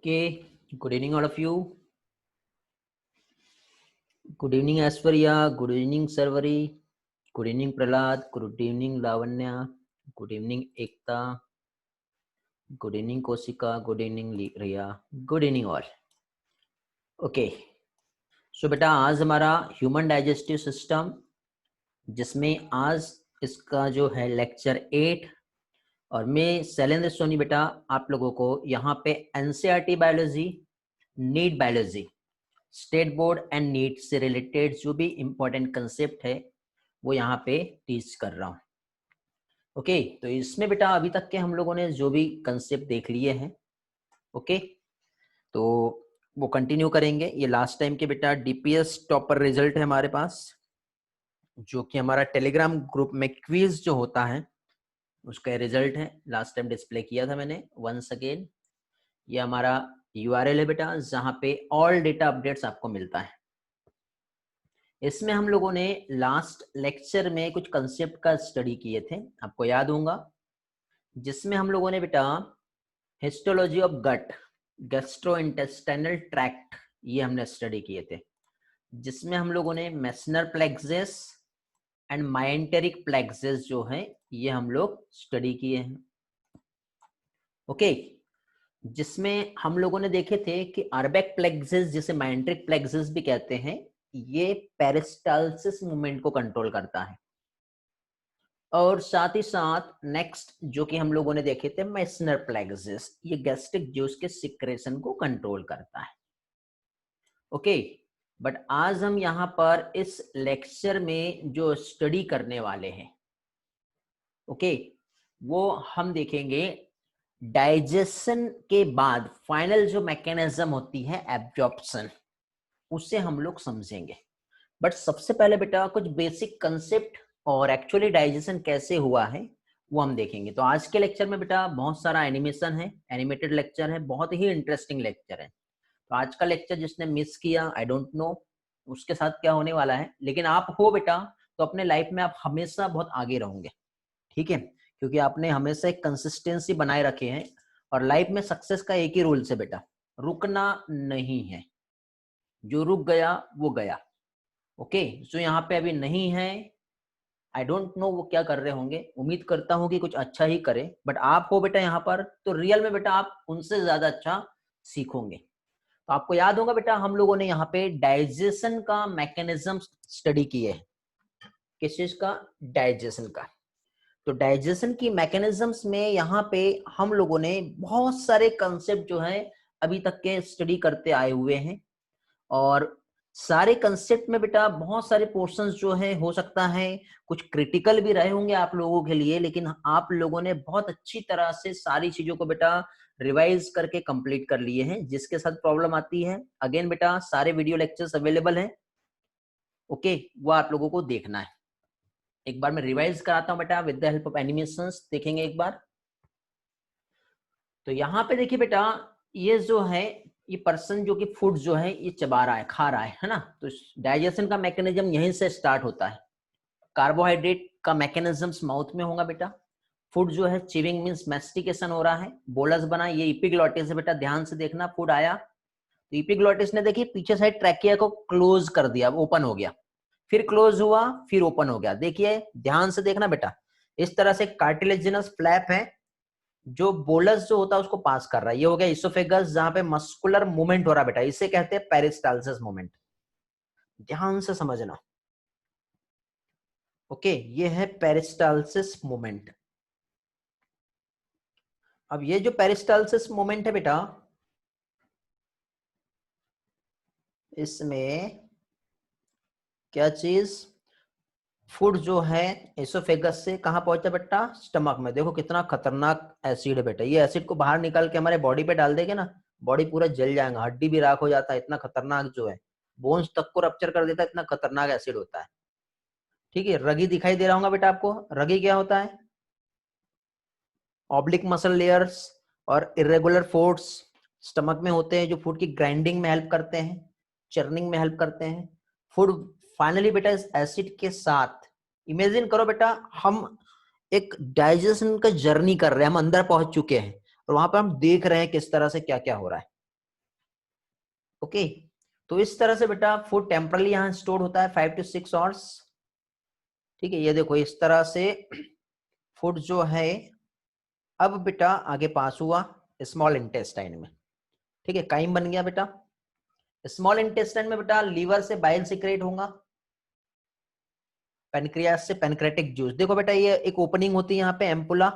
Okay, good evening, all of you. Good evening, Aishwarya. Good evening, Sarvari. Good evening, Prahlad. Good evening, Lavanya. Good evening, Ekta. Good evening, Kosika. Good evening, Riya. Good evening, all. Okay, so बेटा आज हमारा human digestive system, जिसमें आज इसका जो है lecture 8 और मैं शैलेंद्र सोनी बेटा आप लोगों को यहाँ पे NCERT biology, NEET biology, state board and NEET से रिलेटेड जो भी इंपॉर्टेंट कंसेप्ट है वो यहाँ पे टीच कर रहा हूँ। ओके, तो इसमें बेटा अभी तक के हम लोगों ने जो भी कंसेप्ट देख लिए हैं, ओके, तो वो कंटिन्यू करेंगे। ये लास्ट टाइम के बेटा डीपीएस टॉपर रिजल्ट है हमारे पास, जो कि हमारा टेलीग्राम ग्रुप में क्विज जो होता है उसका रिजल्ट है। लास्ट टाइम डिस्प्ले किया था मैंने। वंस अगेन ये हमारा यूआरएल है बेटा, जहां पे ऑल डेटा अपडेट्स आपको मिलता है। इसमें हम लोगों ने लास्ट लेक्चर में कुछ कंसेप्ट का स्टडी किए थे, आपको याद होगा, जिसमें हम लोगों ने बेटा histology of gut, gastrointestinal tract, ये हमने स्टडी किए थे, जिसमें हम लोगों ने Meissner plexus and myenteric plexus जो है ये हम लोग स्टडी किए हैं। ओके, जिसमें हम लोगों ने देखे थे कि अरबैक प्लेक्सिस, जिसे माइंटेरिक प्लेक्सिस भी कहते हैं, ये पेरिस्टाल्सिस मूवमेंट को कंट्रोल करता है। और साथ ही साथ नेक्स्ट जो कि हम लोगों ने देखे थे मेसनर प्लेक्सिस, ये गैस्ट्रिक जूस के सिक्रेशन को कंट्रोल करता है। ओके, बट आज हम यहाँ पर इस लेक्चर में जो स्टडी करने वाले हैं, ओके, वो हम देखेंगे डाइजेशन के बाद फाइनल जो मैकेनिज्म होती है एब्जॉर्प्शन, उससे हम लोग समझेंगे। बट सबसे पहले बेटा कुछ बेसिक कंसेप्ट और एक्चुअली डाइजेशन कैसे हुआ है वो हम देखेंगे। तो आज के लेक्चर में बेटा बहुत सारा एनिमेशन है, एनिमेटेड लेक्चर है, बहुत ही इंटरेस्टिंग लेक्चर है। तो आज का लेक्चर जिसने मिस किया, आई डोंट नो उसके साथ क्या होने वाला है, लेकिन आप हो बेटा तो अपने लाइफ में आप हमेशा बहुत आगे रहोगे, ठीक है, क्योंकि आपने हमेशा एक कंसिस्टेंसी बनाए रखे हैं। और लाइफ में सक्सेस का एक ही रूल्स है बेटा, रुकना नहीं है। जो रुक गया वो गया। ओके, जो यहाँ पे अभी नहीं है, आई डोंट नो वो क्या कर रहे होंगे, उम्मीद करता हूँ कि कुछ अच्छा ही करे, बट आप हो बेटा यहाँ पर तो रियल में बेटा आप उनसे ज्यादा अच्छा सीखोगे। तो आपको याद होगा बेटा हम लोगों ने यहाँ पे डाइजेशन का मैकेनिज्म स्टडी किए है। किस चीज का? डाइजेशन का। तो डाइजेशन की मैकेनिज्म्स में यहाँ पे हम लोगों ने बहुत सारे कंसेप्ट जो है अभी तक के स्टडी करते आए हुए हैं। और सारे कंसेप्ट में बेटा बहुत सारे पोर्शंस जो है हो सकता है कुछ क्रिटिकल भी रहे होंगे आप लोगों के लिए, लेकिन आप लोगों ने बहुत अच्छी तरह से सारी चीजों को बेटा रिवाइज करके कंप्लीट कर लिए हैं। जिसके साथ प्रॉब्लम आती है, अगेन बेटा सारे वीडियो लेक्चर्स अवेलेबल हैं, ओके, वो आप लोगों को देखना है। एक बार मैं रिवाइज कराता हूं बेटा with the help of animations, देखेंगे एक बार। तो यहाँ पे देखिए बेटा, ये जो है ये पर्सन जो कि फूड जो है ये चबा रहा है, खा रहा है ना। तो डाइजेशन का मैकेनिज्म यहीं से स्टार्ट होता है। कार्बोहाइड्रेट का मैकेनिज्म माउथ में होगा बेटा। फूड जो है चिविंग मींस मैस्टिकेशन हो रहा है, बोलस बना, ये इपिग्लॉटिस है बेटा, ध्यान से देखना। फूड आया तो इपिग्लॉटिस ने देखिए पीछे साइड ट्रैकिया को क्लोज कर दिया, ओपन हो गया, फिर क्लोज हुआ, फिर ओपन हो गया। देखिए ध्यान से देखना बेटा, इस तरह से कार्टिलेजिनस फ्लैप है जो बोलस जो होता है उसको पास कर रहा है। ये हो गया इसोफेगस, जहां पे मस्कुलर मूवमेंट हो रहा है बेटा, इसे कहते हैं पेरिस्टाल्सिस मूवमेंट। ध्यान से समझना, ओके, ये है पेरिस्टाल्सिस मूवमेंट। अब ये जो पेरिस्टाल्सिस मूवमेंट है बेटा, इसमें क्या चीज, फूड जो है एसोफेगस से कहां पहुंचा बेटा? स्टमक में। देखो कितना खतरनाक एसिड है बेटा, ये एसिड को बाहर निकाल के हमारे बॉडी पे डाल देंगे ना, बॉडी पूरा जल जाएगा, हड्डी भी राख हो जाता है, इतना खतरनाक जो है, बोन्स तक को रप्चर कर देता है, इतना खतरनाक एसिड होता है। ठीक है, रगी दिखाई दे रहा होगा बेटा आपको। रगी क्या होता है? ऑब्लिक मसल लेयर्स और इरेगुलर फोर्स स्टमक में होते हैं, जो फूड की ग्राइंडिंग में हेल्प करते हैं, चर्निंग में हेल्प करते हैं। फूड फाइनली बेटा इस एसिड के साथ, इमेजिन करो बेटा हम एक डाइजेशन का जर्नी कर रहे हैं, हम अंदर पहुंच चुके हैं और वहां पर हम देख रहे हैं किस तरह से क्या क्या हो रहा है। ओके, तो इस तरह से बेटा फूड टेम्परली यहाँ स्टोर होता है 5 to 6 आवर्स। ठीक है, ये देखो इस तरह से फूड जो है अब बेटा आगे पास हुआ स्मॉल इंटेस्टाइन में। ठीक है, काइम बन गया बेटा। स्मॉल इंटेस्टाइन में बेटा लीवर से बाइल सिक्रेट होगा, पेनक्रियास से पेनक्रेटिक जूस। देखो बेटा ये एक ओपनिंग होती है यहाँ पे एम्पुला।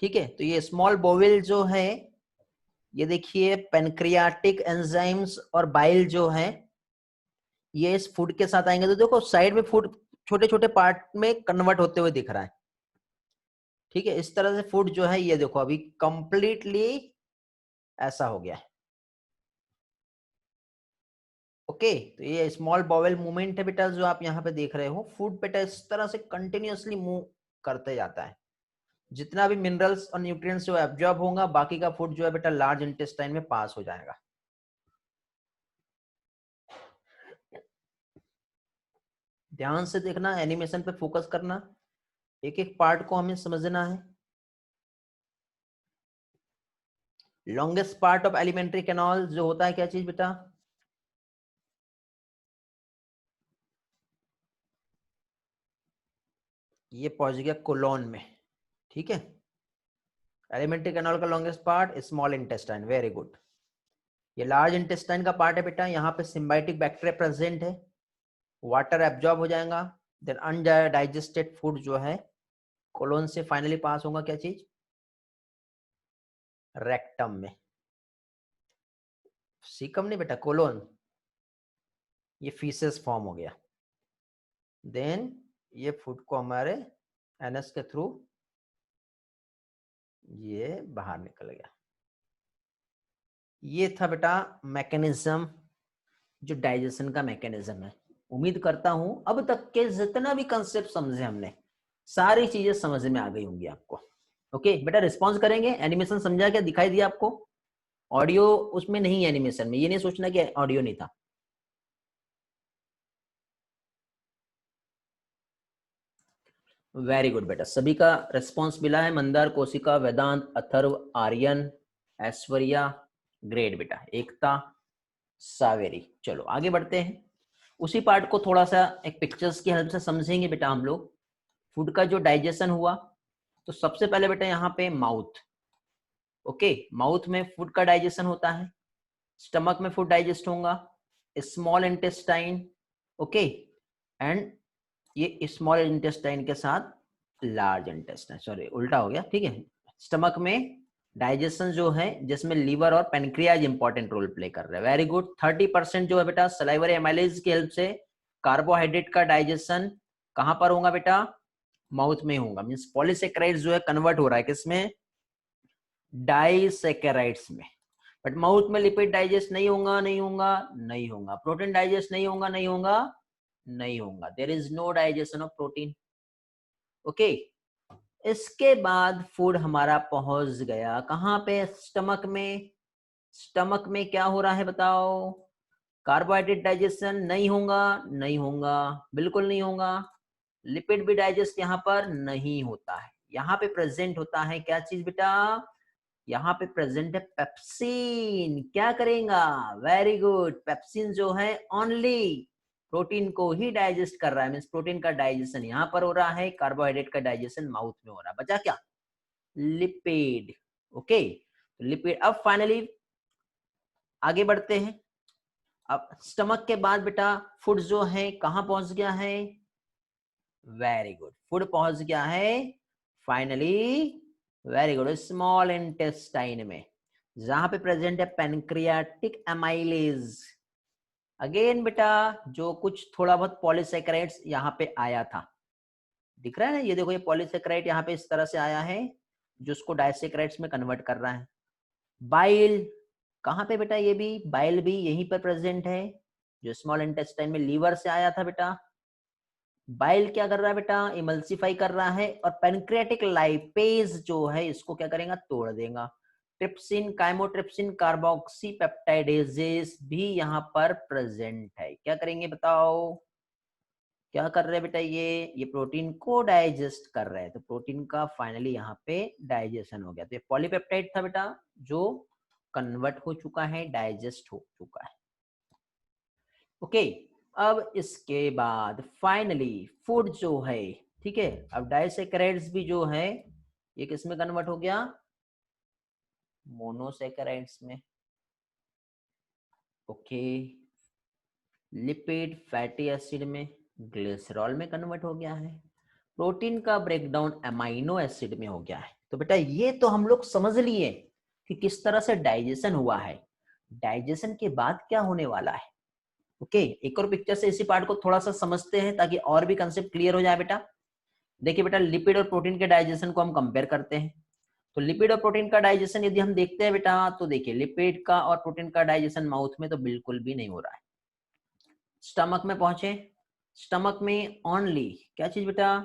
ठीक है, तो ये स्मॉल बोवेल जो है ये देखिए पेनक्रियाटिक एंजाइम्स और बाइल जो है ये इस फूड के साथ आएंगे, तो देखो साइड में फूड छोटे छोटे पार्ट में कन्वर्ट होते हुए दिख रहा है। ठीक है, इस तरह से फूड जो है ये देखो अभी कंप्लीटली ऐसा हो गया है। ओके, तो ये स्मॉल बॉवेल मूवमेंट है बेटा जो आप यहाँ पे देख रहे हो। फूड बेटा इस तरह से कंटिन्यूअसली मूव करते जाता है, जितना भी मिनरल्स और न्यूट्रिएंट्स जो एब्जॉर्ब होगा बाकी का फूड जो है बेटा लार्ज इंटेस्टाइन में पास हो जाएगा। ध्यान से देखना, एनिमेशन पे फोकस करना, एक एक पार्ट को हमें समझना है। Longest part of alimentary canal जो होता है क्या चीज बेटा? ये पहुंच गया कोलोन में। ठीक है, एलिमेंट्री कैनाल का longest part small intestine, very good. ये लार्ज इंटेस्टाइन का पार्ट है बेटा, यहाँ पे सिम्बायोटिक बैक्टीरिया प्रेजेंट है, वाटर एब्जॉर्ब हो जाएगा, देन अनडाइजेस्टेड फूड जो है कोलोन से फाइनली पास होगा क्या चीज? रेक्टम में। सीकम नहीं बेटा, कोलोन। ये फीसेस फॉर्म हो गया, देन ये फूड को हमारे एनएस के थ्रू ये बाहर निकल गया। ये था बेटा मैकेनिज्म, जो डाइजेशन का मैकेनिज्म है। उम्मीद करता हूं अब तक के जितना भी कंसेप्ट समझे हमने सारी चीजें समझ में आ गई होंगी आपको। ओके बेटा, रिस्पॉन्स करेंगे। एनिमेशन समझा क्या, दिखाई दिया आपको? ऑडियो उसमें नहीं है एनिमेशन में, ये नहीं सोचना कि ऑडियो नहीं था। वेरी गुड बेटा, सभी का रिस्पॉन्स मिला है। मंदार, कोशिका, वेदांत, अथर्व, आर्यन, ऐश्वर्या, ग्रेट बेटा, एकता, सावेरी। चलो आगे बढ़ते हैं, उसी पार्ट को थोड़ा सा एक पिक्चर्स की हेल्प से समझेंगे बेटा हम लोग। फूड का जो डाइजेशन हुआ, तो सबसे पहले बेटा यहाँ पे माउथ। ओके, माउथ में फूड का डाइजेशन होता है, स्टमक में फूड डाइजेस्ट होगा, स्मॉल इंटेस्टाइन। ओके, एंड ये स्मॉल इंटेस्टाइन के साथ लार्ज इंटेस्टाइन, सॉरी उल्टा हो गया। ठीक है, स्टमक में डाइजेशन जो है जिसमें लीवर और पेनक्रियाज इंपॉर्टेंट रोल प्ले कर रहे हैं। Very good. 30% जो है बेटा सलाइवरी एमाइलेज की हेल्प से कार्बोहाइड्रेट का डाइजेशन कहां पर होगा बेटा? माउथ में होगा। मींस पॉलीसेकेराइड्स जो है कन्वर्ट हो रहा है किसमें? डाइसेकेराइड्स में। बट माउथ में लिपिड डाइजेस्ट नहीं होगा, नहीं होगा, नहीं होगा। प्रोटीन डाइजेस्ट नहीं होगा, नहीं होगा, नहीं होगा। There is no digestion of protein. Okay, इसके बाद फूड हमारा पहुंच गया कहां पे? स्टमक में। स्टमक में क्या हो रहा है बताओ? कार्बोहाइड्रेट डाइजेशन नहीं होगा, नहीं होगा, बिल्कुल नहीं होगा। लिपिड भी डाइजेस्ट यहाँ पर नहीं होता है। यहाँ पे प्रेजेंट होता है क्या चीज बेटा? यहाँ पे प्रेजेंट है पेप्सिन। क्या करेगा? वेरी गुड, पेप्सिन जो है ओनली प्रोटीन को ही डाइजेस्ट कर रहा है। मींस प्रोटीन का डाइजेशन यहाँ पर हो रहा है, कार्बोहाइड्रेट का डाइजेशन माउथ में हो रहा है। बचा क्या? लिपिड। Okay, lipid. अब फाइनली आगे बढ़ते हैं। अब स्टमक के बाद बेटा फूड जो है कहां पहुंच गया है? वेरी गुड, फूड पहुंच गया है finally, very good, small intestine में, जहां पे प्रेजेंट है पेनक्रियाटिक एमाइलेज। अगेन बेटा जो कुछ थोड़ा बहुत पॉलीसेकेराइड्स यहाँ पे आया था, दिख रहा है ना? ये देखो, ये पॉलीसेकेराइड यहाँ पे इस तरह से आया है जो उसको डाइसेकेराइड्स में कन्वर्ट कर रहा है। बाइल कहाँ पे बेटा? ये भी बाइल भी यहीं पर प्रेजेंट है, जो स्मॉल इंटेस्टाइन में लीवर से आया था बेटा। बाइल क्या कर रहा है बेटा? इमल्सिफाई कर रहा है, और पेनक्रियाटिक लाइपेज जो है इसको क्या करेगा? तोड़ देगा। ट्रिप्सिन, काइमोट्रिप्सिन, कार्बोक्सी पेप्टाइडेजेस भी यहाँ पर प्रेजेंट है। क्या करेंगे बताओ? क्या कर रहे हैं बेटा? ये प्रोटीन को डाइजेस्ट कर रहे हैं। तो प्रोटीन का फाइनली यहाँ पे डाइजेशन हो गया। तो ये पॉलीपेप्टाइड था बेटा जो कन्वर्ट हो चुका है, डाइजेस्ट हो चुका है। ओके, अब इसके बाद फाइनली फूड जो है, ठीक है, अब डाइसेकेराइड्स भी जो है ये किस में कन्वर्ट हो गया, मोनोसेकेराइड्स में। ओके, लिपिड फैटी एसिड में, ग्लिसरॉल में कन्वर्ट हो गया है, प्रोटीन का ब्रेकडाउन अमाइनो एसिड में हो गया है। तो बेटा ये तो हम लोग समझ लिए कि किस तरह से डाइजेशन हुआ है। डाइजेशन के बाद क्या होने वाला है। ओके, एक और पिक्चर से इसी पार्ट को थोड़ा सा समझते हैं ताकि और भी कंसेप्ट क्लियर हो जाए बेटा। देखिए बेटा, लिपिड और प्रोटीन के डाइजेशन को हम कंपेयर करते हैं। तो लिपिड और प्रोटीन का डाइजेशन यदि हम देखते हैं बेटा, तो देखिए लिपिड का और प्रोटीन का डाइजेशन माउथ में तो बिल्कुल भी नहीं हो रहा है। स्टमक में पहुंचे, स्टमक में ओनली क्या चीज बेटा,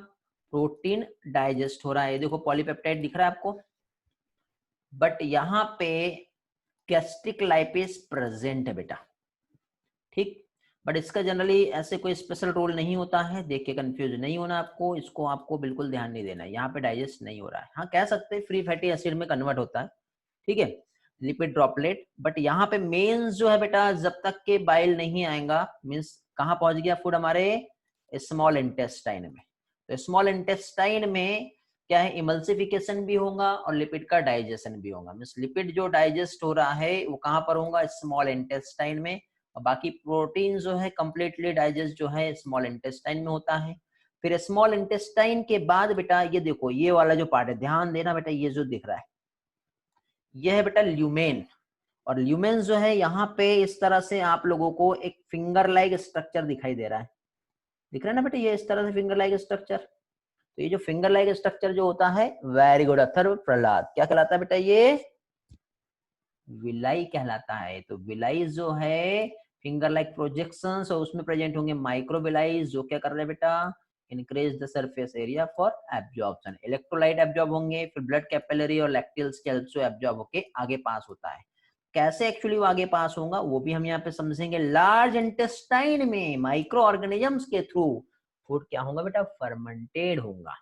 प्रोटीन डाइजेस्ट हो रहा है। देखो पॉलीपेप्टाइड दिख रहा है आपको, बट यहाँ पे गैस्ट्रिक लाइपेज प्रेजेंट है बेटा, ठीक। बट इसका जनरली ऐसे कोई स्पेशल रोल नहीं होता है, देख के कंफ्यूज नहीं होना आपको, इसको आपको बिल्कुल ध्यान नहीं देना है। यहाँ पे डाइजेस्ट नहीं हो रहा है, हाँ कह सकते हैं फ्री फैटी एसिड में कन्वर्ट होता है, ठीक है, लिपिड ड्रॉपलेट। बट यहाँ पे मेंस जो है बेटा, जब तक के बाइल नहीं आएगा, मीन्स कहाँ पहुंच गया फूड, हमारे स्मॉल इंटेस्टाइन में। तो स्मॉल इंटेस्टाइन में क्या है, इमल्सिफिकेशन भी होगा और लिपिड का डाइजेशन भी होगा। मीन्स लिपिड जो डाइजेस्ट हो रहा है वो कहाँ पर होगा, स्मॉल इंटेस्टाइन में, और बाकी प्रोटीन जो है कंप्लीटली डाइजेस्ट जो है स्मॉल इंटेस्टाइन में होता है। फिर स्मॉल इंटेस्टाइन के बाद बेटा ये देखो, ये वाला जो पार्ट है, ध्यान देना बेटा, ये जो दिख रहा है ये है बेटा ल्यूमेन। और ल्यूमेन जो है यहाँ पे इस तरह से आप लोगों को एक फिंगर लाइक स्ट्रक्चर दिखाई दे रहा है, दिख रहा है ना बेटा, ये इस तरह से फिंगर लाइक स्ट्रक्चर। तो ये जो फिंगर लाइक स्ट्रक्चर जो होता है, वेरी गुड अथर्व प्रहलाद, क्या कहलाता है बेटा, ये विलाई कहलाता है। तो विलाई जो है फिंगर लाइक प्रोजेक्शंस, और उसमें प्रेजेंट होंगे माइक्रोविलाइज, जो क्या कर रहे हैं बेटा, increase the surface area for absorption, electrolyte absorb होंगे, फिर ब्लड कैपिलरी और लैक्टिल्स कैल्शियो एब्जॉर्ब होके आगे पास होता है। कैसे एक्चुअली वो आगे पास होगा वो भी हम यहाँ पे समझेंगे। लार्ज इंटेस्टाइन में माइक्रो ऑर्गेनिजम्स के थ्रू फूड क्या होगा बेटा, फर्मेंटेड होगा।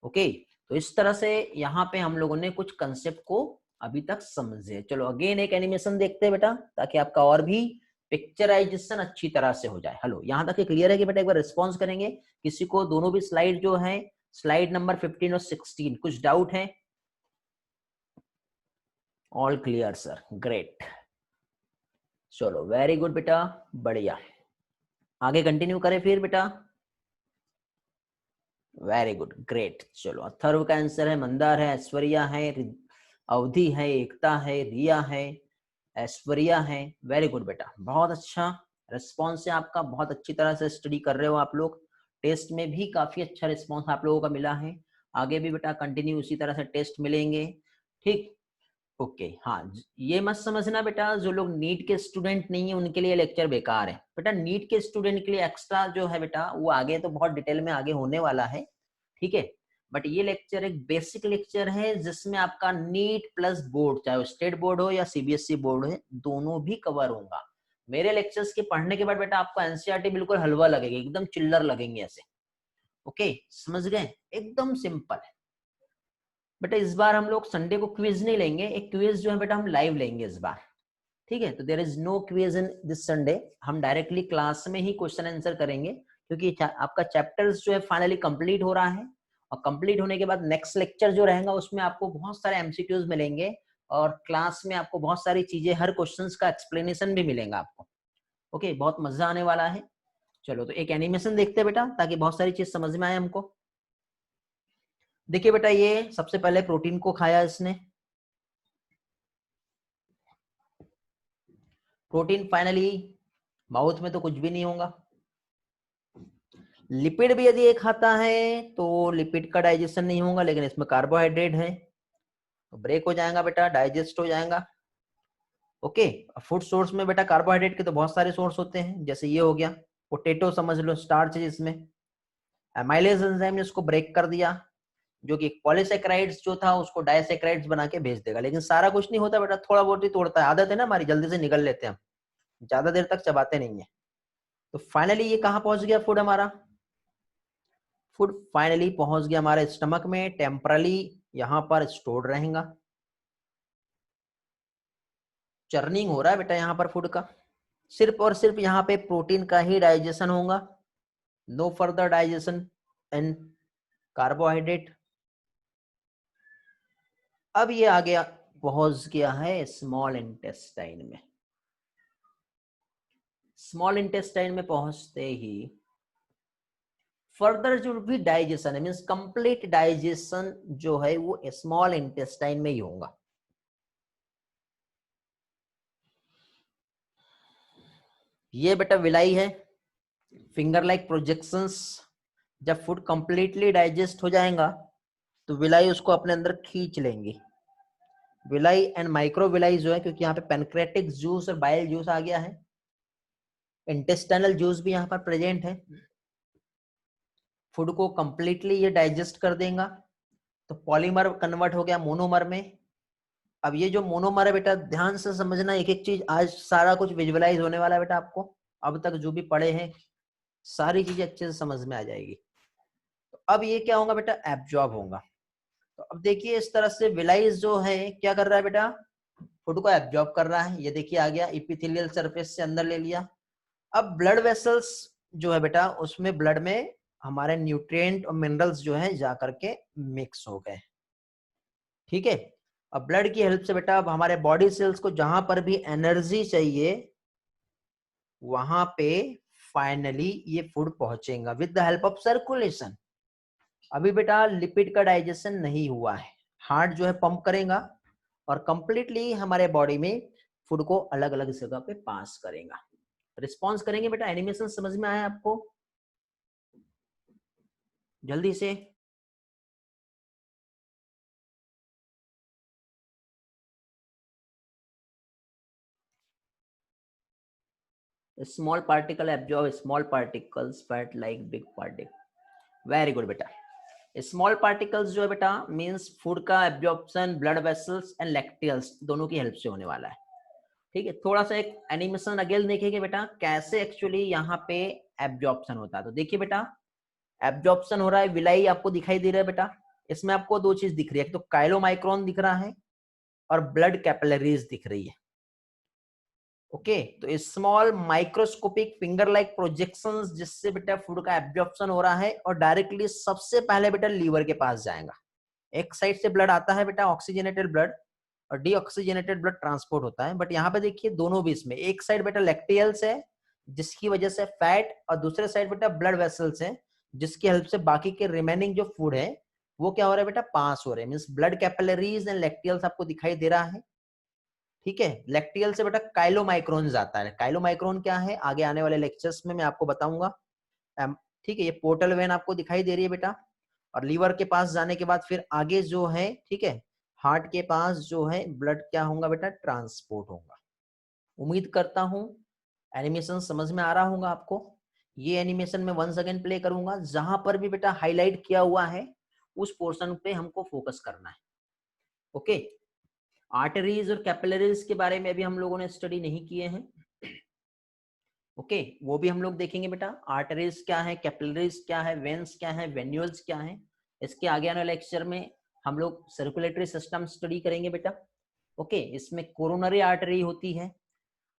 ओके, तो इस तरह से यहाँ पे हम लोगों ने कुछ कंसेप्ट को अभी तक समझे। चलो अगेन एक एनिमेशन देखते हैं बेटा, ताकि आपका और भी पिक्चराइजेशन अच्छी तरह से हो जाए। हेलो, यहाँ तक क्लियर है कि बेटा, एक बार रिस्पॉन्स करेंगे। किसी को दोनों भी स्लाइड जो है, स्लाइड नंबर 15 और 16, कुछ डाउट है? ऑल क्लियर सर, ग्रेट, चलो वेरी गुड बेटा, बढ़िया। आगे कंटिन्यू करें फिर बेटा, वेरी गुड, ग्रेट। चलो अथर्व का आंसर है, मंदार है, ऐश्वर्या है, अवधि है, एकता है, रिया है, ऐश्वर्या है, वेरी गुड बेटा, बहुत अच्छा रिस्पॉन्स है आपका, बहुत अच्छी तरह से स्टडी कर रहे हो आप लोग। टेस्ट में भी काफी अच्छा रिस्पॉन्स आप लोगों का मिला है, आगे भी बेटा कंटिन्यू उसी तरह से टेस्ट मिलेंगे, ठीक। ओके, हाँ ये मत समझना बेटा, जो लोग नीट के स्टूडेंट नहीं है उनके लिए लेक्चर बेकार है बेटा। नीट के स्टूडेंट के लिए एक्स्ट्रा जो है बेटा, वो आगे तो बहुत डिटेल में आगे होने वाला है, ठीक है। बट ये लेक्चर एक बेसिक लेक्चर है, जिसमें आपका नीट प्लस बोर्ड, चाहे वो स्टेट बोर्ड हो या सीबीएसई बोर्ड हो, दोनों भी कवर होगा। मेरे लेक्चर्स के पढ़ने के बाद बेटा आपको एनसीईआरटी बिल्कुल हलवा लगेगी, एकदम चिल्लर लगेंगे ऐसे। ओके, समझ गए, एकदम सिंपल है बेटा। इस बार हम लोग संडे को क्विज नहीं लेंगे, एक क्विज जो है बेटा हम लाइव लेंगे इस बार, ठीक है। तो there is no quiz in this Sunday, हम डायरेक्टली क्लास में ही क्वेश्चन आंसर करेंगे, क्योंकि आपका चैप्टर्स जो है फाइनली कंप्लीट हो रहा है। और कंप्लीट होने के बाद नेक्स्ट लेक्चर जो रहेगा उसमें आपको बहुत सारे एमसीक्यूज मिलेंगे, और क्लास में आपको बहुत सारी चीजें, हर क्वेश्चन का एक्सप्लेनेशन भी मिलेगा आपको। ओके, बहुत मजा आने वाला है। चलो तो एक एनिमेशन देखते हैं बेटा, ताकि बहुत सारी चीज समझ में आए हमको। देखिए बेटा, ये सबसे पहले प्रोटीन को खाया इसने, प्रोटीन फाइनली माउथ में तो कुछ भी नहीं होगा। लिपिड भी यदि ये खाता है तो लिपिड का डाइजेशन नहीं होगा, लेकिन इसमें कार्बोहाइड्रेट है तो ब्रेक हो जाएगा बेटा, डाइजेस्ट हो जाएगा। ओके, फूड सोर्स में बेटा कार्बोहाइड्रेट के तो बहुत सारे सोर्स होते हैं, जैसे ये हो गया पोटैटो, समझ लो स्टार्च है इसमें। एमाइलेज एंजाइम ने इसको ब्रेक कर दिया, जो कि पॉलीसेकेराइड्स जो था उसको डाइसेकेराइड्स बना के भेज देगा। लेकिन सारा कुछ नहीं होता बेटा, थोड़ा बहुत ही तोड़ता है, आदत है ना हमारी, जल्दी से निकल लेते हैं हम, ज्यादा देर तक चबाते नहीं है। तो फाइनली ये कहाँ पहुंच गया फूड हमारा, फूड फाइनली पहुंच गया हमारे स्टमक में, टेम्परली यहाँ पर स्टोर्ड रहेगा। चर्निंग हो रहा है बेटा यहाँ पर फूड का, सिर्फ और सिर्फ यहाँ पे प्रोटीन का ही डाइजेशन होगा, no further digestion and carbohydrate. अब ये आ गया, पहुंच गया है स्मॉल इंटेस्टाइन में। स्मॉल इंटेस्टाइन में पहुंचते ही फर्दर जो भी डाइजेशन है, मीन्स कंप्लीट डाइजेशन जो है वो स्मॉल इंटेस्टाइन में ही होगा। ये बेटा विलाई है, फिंगर लाइक प्रोजेक्शंस। जब फूड कंप्लीटली डाइजेस्ट हो जाएगा तो विलाई उसको अपने अंदर खींच लेंगी। विलाई एंड माइक्रो विलाई जो है, क्योंकि यहाँ पे पैनक्रेटिक जूस और बाइल जूस आ गया है, इंटेस्टाइनल जूस भी यहाँ पर प्रेजेंट है, फूड को कंप्लीटली ये डाइजेस्ट कर देगा। तो पॉलीमर कन्वर्ट हो गया मोनोमर में। अब ये जो मोनोमर है बेटा, ध्यान से समझना एक एक चीज, आज सारा कुछ विजुअलाइज होने वाला है बेटा आपको। अब तक जो भी पढ़े हैं सारी चीजें अच्छे से समझ में आ जाएगी। तो अब ये क्या होगा बेटा, एब्जॉर्ब होगा। तो अब देखिए इस तरह से विलाइज जो है क्या कर रहा है बेटा, फूड को एब्जॉर्ब कर रहा है। ये देखिए आ गया, इपिथेलियल सरफेस से अंदर ले लिया। अब ब्लड वेसल्स जो है बेटा, उसमें ब्लड में हमारे न्यूट्रिएंट और मिनरल्स जो है जाकर के मिक्स हो गए। ठीक है, अब ब्लड की हेल्प से बेटा अब हमारे बॉडी सेल्स को जहां पर भी एनर्जी चाहिए वहां पे फाइनली ये फूड पहुंचेगा with the help of circulation. अभी बेटा लिपिड का डाइजेशन नहीं हुआ है, हार्ट जो है पंप करेगा और कंप्लीटली हमारे बॉडी में फूड को अलग अलग जगह पे पास करेगा, रिस्पॉन्स करेंगे। बेटा एनिमेशन समझ में आया आपको? जल्दी से। Small particle absorb small particles fat like big particle. Very good बेटा। स्मॉल पार्टिकल्स जो है बेटा मींस फूड का absorption blood vessels and lacteals दोनों की हेल्प से होने वाला है। ठीक है, थोड़ा सा एक एनिमेशन अगेन देखेंगे बेटा कैसे एक्चुअली यहाँ पे एब्जॉर्प्शन होता है। तो देखिए बेटा एब्जॉर्प्शन हो रहा है, विलाई आपको दिखाई दे रहा है बेटा। इसमें आपको दो चीज दिख रही है, एक तो काइलोमाइक्रोन दिख रहा है और ब्लड कैपिलरीज दिख रही है। ओके, तो small microscopic finger like projections जिससे बेटा फूड का एब्जॉर्प्शन हो रहा है और डायरेक्टली सबसे पहले बेटा लीवर के पास जाएगा। एक साइड से ब्लड आता है बेटा ऑक्सीजनेटेड ब्लड और डीऑक्सीजनेटेड ब्लड ट्रांसपोर्ट होता है, बट यहाँ पे देखिए दोनों बीच में, एक साइड बेटा लैक्टियल्स है जिसकी वजह से फैट, और दूसरे साइड बेटा ब्लड वेसल्स है जिसकी हेल्प से बाकी के रिमेनिंग जो फूड है वो क्या हो रहा है बेटा, पास हो रहे हैं। Means blood capillaries and lacteals आपको दिखाई दे रहा है। ठीक है, लैक्टियल से बेटा काइलोमाइक्रोन आता है। काइलोमाइक्रोन क्या है आगे आने वाले लेक्चर्स में मैं आपको बताऊंगा। ठीक है, ये पोर्टल वेन आपको दिखाई दे रही है बेटा, और लीवर के पास जाने के बाद फिर आगे जो है, ठीक है, हार्ट के पास जो है ब्लड क्या होगा बेटा, ट्रांसपोर्ट होगा। उम्मीद करता हूं एनिमेशन समझ में आ रहा होगा आपको। ये एनिमेशन में वंस अगेन प्ले करूंगा, जहां पर भी बेटा हाईलाइट किया हुआ है उस पोर्शन पे हमको फोकस करना है। ओके, आर्टरीज और कैपिलरीज के बारे में अभी हम लोगों ने स्टडी नहीं किए हैं। ओके, वो भी हम लोग देखेंगे बेटा। आर्टरीज क्या है, कैपिलरीज क्या है, वेन्स क्या है, वेन्यूल्स क्या है। इसके आगे आने वाले लेक्चर में हम लोग सर्कुलेटरी सिस्टम स्टडी करेंगे बेटा। ओके, इसमें कोरोनरी आर्टरी होती है,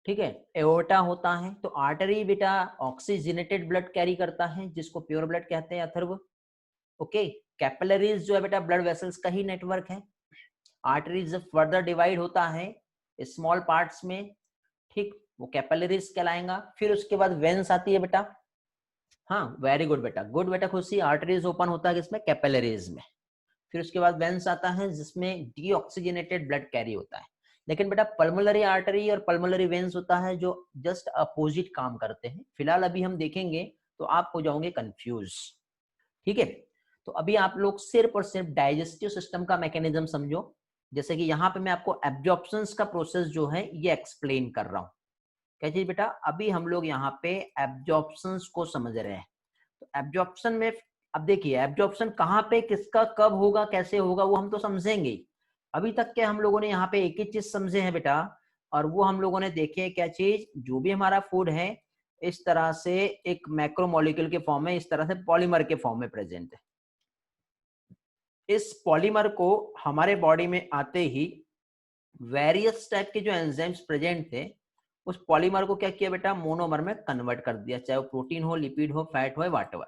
ठीक है, एओर्टा होता है। तो आर्टरी बेटा ऑक्सीजनेटेड ब्लड कैरी करता है जिसको प्योर ब्लड कहते हैं, अथर्व। ओके, कैपिलरीज जो है बेटा ब्लड वेसल्स का ही नेटवर्क है। आर्टरीज फर्दर डिवाइड होता है स्मॉल पार्ट्स में, ठीक, वो कैपिलरीज कहलाएगा। फिर उसके बाद वेन्स आती है बेटा। हाँ वेरी गुड बेटा, गुड बेटा खुशी। आर्टरीज ओपन होता है किसमें, कैपिलरीज में। फिर उसके बाद वेन्स आता है जिसमें डीऑक्सीजनेटेड ब्लड कैरी होता है। लेकिन बेटा पल्मोनरी आर्टरी और पल्मोनरी वेन्स होता है जो जस्ट अपोजिट काम करते हैं। फिलहाल अभी हम देखेंगे तो आप हो जाओगे कंफ्यूज। ठीक है, तो अभी आप लोग सिर्फ और सिर्फ डाइजेस्टिव सिस्टम का मैकेनिज्म समझो। जैसे कि यहाँ पे मैं आपको एब्जॉर्प्शंस का प्रोसेस जो है ये एक्सप्लेन कर रहा हूँ। क्या चीज बेटा, अभी हम लोग यहाँ पे एब्जॉर्प्शंस को समझ रहे हैं। तो एब्जॉर्प्शन में अब देखिए एब्जॉर्प्शन कहाँ पे किसका कब होगा कैसे होगा वो हम तो समझेंगे। अभी तक के हम लोगों ने यहाँ पे एक ही चीज समझे हैं बेटा, और वो हम लोगों ने देखे क्या चीज, जो भी हमारा फूड है इस तरह से एक मैक्रोमोलिक्यूल के फॉर्म में, इस तरह से पॉलीमर के फॉर्म में प्रेजेंट है। इस पॉलीमर को हमारे बॉडी में आते ही वेरियस टाइप के जो एंजाइम्स प्रेजेंट थे उस पॉलीमर को क्या किया बेटा, मोनोमर में कन्वर्ट कर दिया, चाहे वो प्रोटीन हो, लिपिड हो, फैट हो, व्हाटएवर।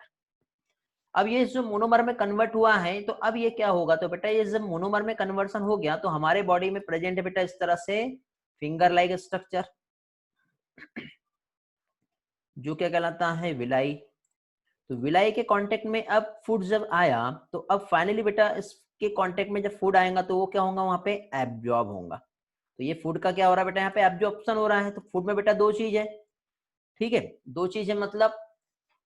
अब ये जो मोनोमर में कन्वर्ट हुआ है तो अब ये क्या होगा, तो बेटा ये जब मोनोमर में कन्वर्सन हो गया तो हमारे बॉडी में प्रेजेंट है बेटा इस तरह से फिंगर लाइक स्ट्रक्चर, जो क्या कहलाता है, विलाई। तो विलाई के कांटेक्ट में अब फूड जब आया तो अब फाइनली बेटा इसके कांटेक्ट में जब फूड आएगा तो वो क्या होगा, वहां पे एब्जॉर्ब होगा। तो ये फूड का क्या हो रहा है बेटा, यहाँ पे एब्जॉर्प्शन हो रहा है। तो फूड में बेटा दो चीज है, ठीक है, दो चीज है, मतलब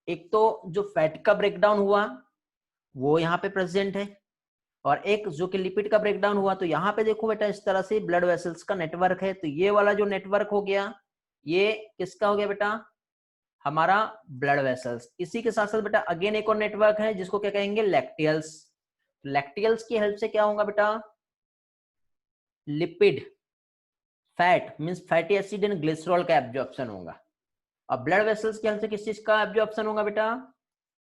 एक तो जो फैट का ब्रेकडाउन हुआ वो यहाँ पे प्रेजेंट है, और एक जो कि लिपिड का ब्रेकडाउन हुआ। तो यहाँ पे देखो बेटा इस तरह से ब्लड वेसल्स का नेटवर्क है। तो ये वाला जो नेटवर्क हो गया ये किसका हो गया बेटा, हमारा ब्लड वेसल्स। इसी के साथ साथ बेटा अगेन एक और नेटवर्क है जिसको क्या कहेंगे, लैक्टियल्स। लैक्टियल्स की हेल्प से क्या होगा बेटा, lipid, fat means fatty acid and glycerol का एब्जॉर्प्शन होगा। और ब्लड वेसल्स की हेल्प से किस चीज का एब्जॉर्प्शन होगा बेटा,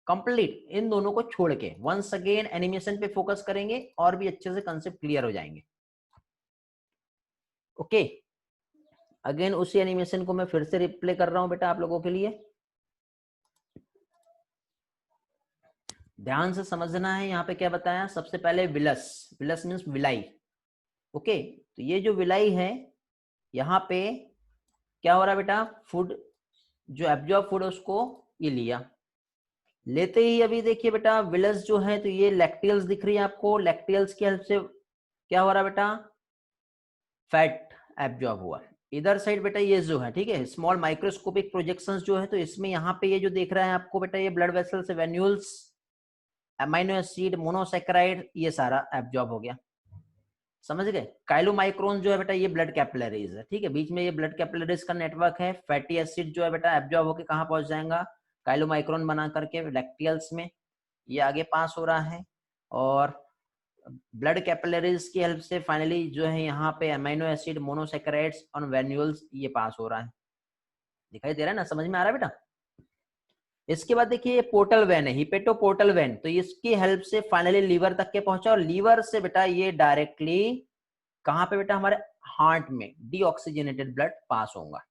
कंप्लीट इन दोनों को छोड़ के। वंस अगेन एनिमेशन पे फोकस करेंगे और भी अच्छे से कंसेप्ट क्लियर हो जाएंगे। ओके, अगेन उसी एनिमेशन को मैं फिर से रिप्ले कर रहा हूं बेटा आप लोगों के लिए, ध्यान से समझना है। यहाँ पे क्या बताया, सबसे पहले villous, villous means villi. Okay, तो ये जो विलाई है यहाँ पे क्या हो रहा है बेटा, फूड जो एब्जॉर्ब फूड है उसको ये लिया, लेते ही अभी देखिए बेटा विलस जो है तो ये लैक्टियल्स दिख रही है आपको। लैक्टियल्स की हेल्प से क्या हो रहा है बेटा, फैट एब्जॉर्ब हुआ। इधर साइड बेटा ये जो है, ठीक है, स्मॉल माइक्रोस्कोपिक प्रोजेक्शंस जो है, तो इसमें यहाँ पे ये जो देख रहा है आपको बेटा, ये blood vessels, venules, amino acid, monosaccharide, ये सारा एब्जॉर्ब हो गया। समझ गए। काइलोमाइक्रोन जो है बेटा ये ब्लड कैपिलरीज है, ठीक है, बीच में ये ब्लड कैपिलरीज का नेटवर्क है। फैटी एसिड जो है बेटा एब्जॉर्ब होकर कहाँ पहुंच जाएगा, काइलोमाइक्रोन बना करके लैक्टियल्स में, ये आगे पास हो रहा है। और ब्लड कैपिलरीज की हेल्प से फाइनली जो है यहाँ पे अमीनो एसिड, मोनोसैकेराइड्स और वेन्यूल्स ये पास हो रहा है। दिखाई दे रहा है ना, समझ में आ रहा है बेटा। इसके बाद देखिए ये पोर्टल वेन है, हिपेटो पोर्टल वेन, तो इसकी हेल्प से फाइनली लीवर तक के पहुंचा, और लीवर से बेटा ये डायरेक्टली कहां पे बेटा, हमारे हार्ट में डीऑक्सीजनेटेड ब्लड पास होगा।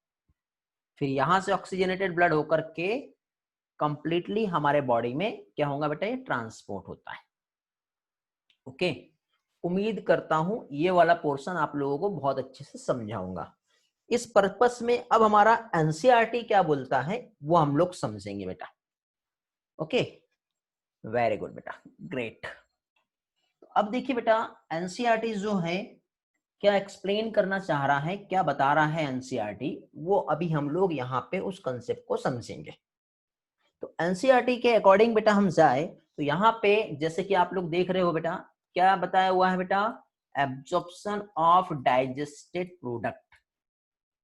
फिर यहां से ऑक्सीजनेटेड ब्लड होकर के कंप्लीटली हमारे बॉडी में क्या होगा बेटा, ये ट्रांसपोर्ट होता है। ओके, उम्मीद करता हूं ये वाला पोर्शन आप लोगों को बहुत अच्छे से समझाऊंगा। इस पर्पस में अब हमारा एनसीईआरटी क्या बोलता है वो हम लोग समझेंगे बेटा। ओके, वेरी गुड बेटा, ग्रेट। अब देखिए बेटा एनसीईआरटी जो है क्या एक्सप्लेन करना चाह रहा है, क्या बता रहा है एनसीईआरटी, वो अभी हम लोग यहाँ पे उस कंसेप्ट को समझेंगे। तो एनसीईआरटी के अकॉर्डिंग बेटा हम जाए तो यहाँ पे जैसे कि आप लोग देख रहे हो बेटा, क्या बताया हुआ है बेटा, एब्जॉर्प्शन ऑफ डाइजेस्टेड प्रोडक्ट।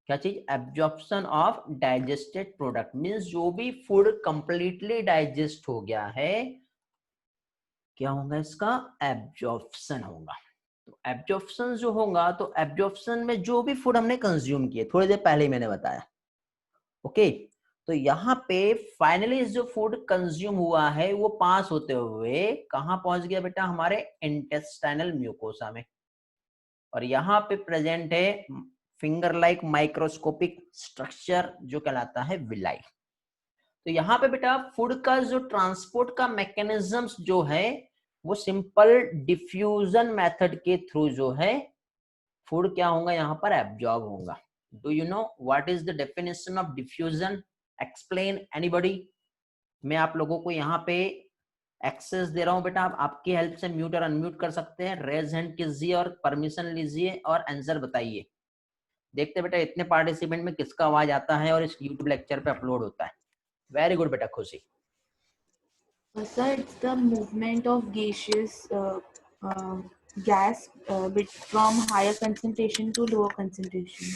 क्या चीज, absorption of digested product means जो भी फूड कंप्लीटली डाइजेस्ट हो गया है क्या होगा, इसका एब्जॉर्प्शन होगा। तो एब्जॉर्प्शन जो होगा, तो एब्जॉर्प्शन में जो भी फूड हमने कंज्यूम किए, थोड़ी देर पहले ही मैंने बताया। ओके, तो यहाँ पे फाइनली जो फूड कंज्यूम हुआ है वो पास होते हुए कहाँ पहुंच गया बेटा, हमारे इंटेस्टाइनल म्यूकोसा में, और यहाँ पे प्रेजेंट है फिंगर लाइक माइक्रोस्कोपिक स्ट्रक्चर जो कहलाता है विलाई। तो यहाँ पे बेटा फूड का जो ट्रांसपोर्ट का मैकेनिज्म्स जो है वो सिंपल डिफ्यूजन मेथड के थ्रू जो है फूड क्या होगा, यहाँ पर एब्जॉर्ब होगा। Do you know what is the definition of diffusion, explain anybody. मैं आप लोगों को यहाँ पे एक्सेस दे रहा हूँ बेटा, आप आपकी हेल्प से म्यूट और अनम्यूट कर सकते हैं, रेज हैंड कीजिए और परमिशन लीजिए और आंसर बताइए। देखते बेटा इतने पार्टिसिपेंट में किसका आवाज आता है और इस यूट्यूब लेक्चर पे अपलोड होता है। वेरी गुड बेटा, खुशी। Sir, it's the movement of gaseous gas from higher concentration to lower concentration.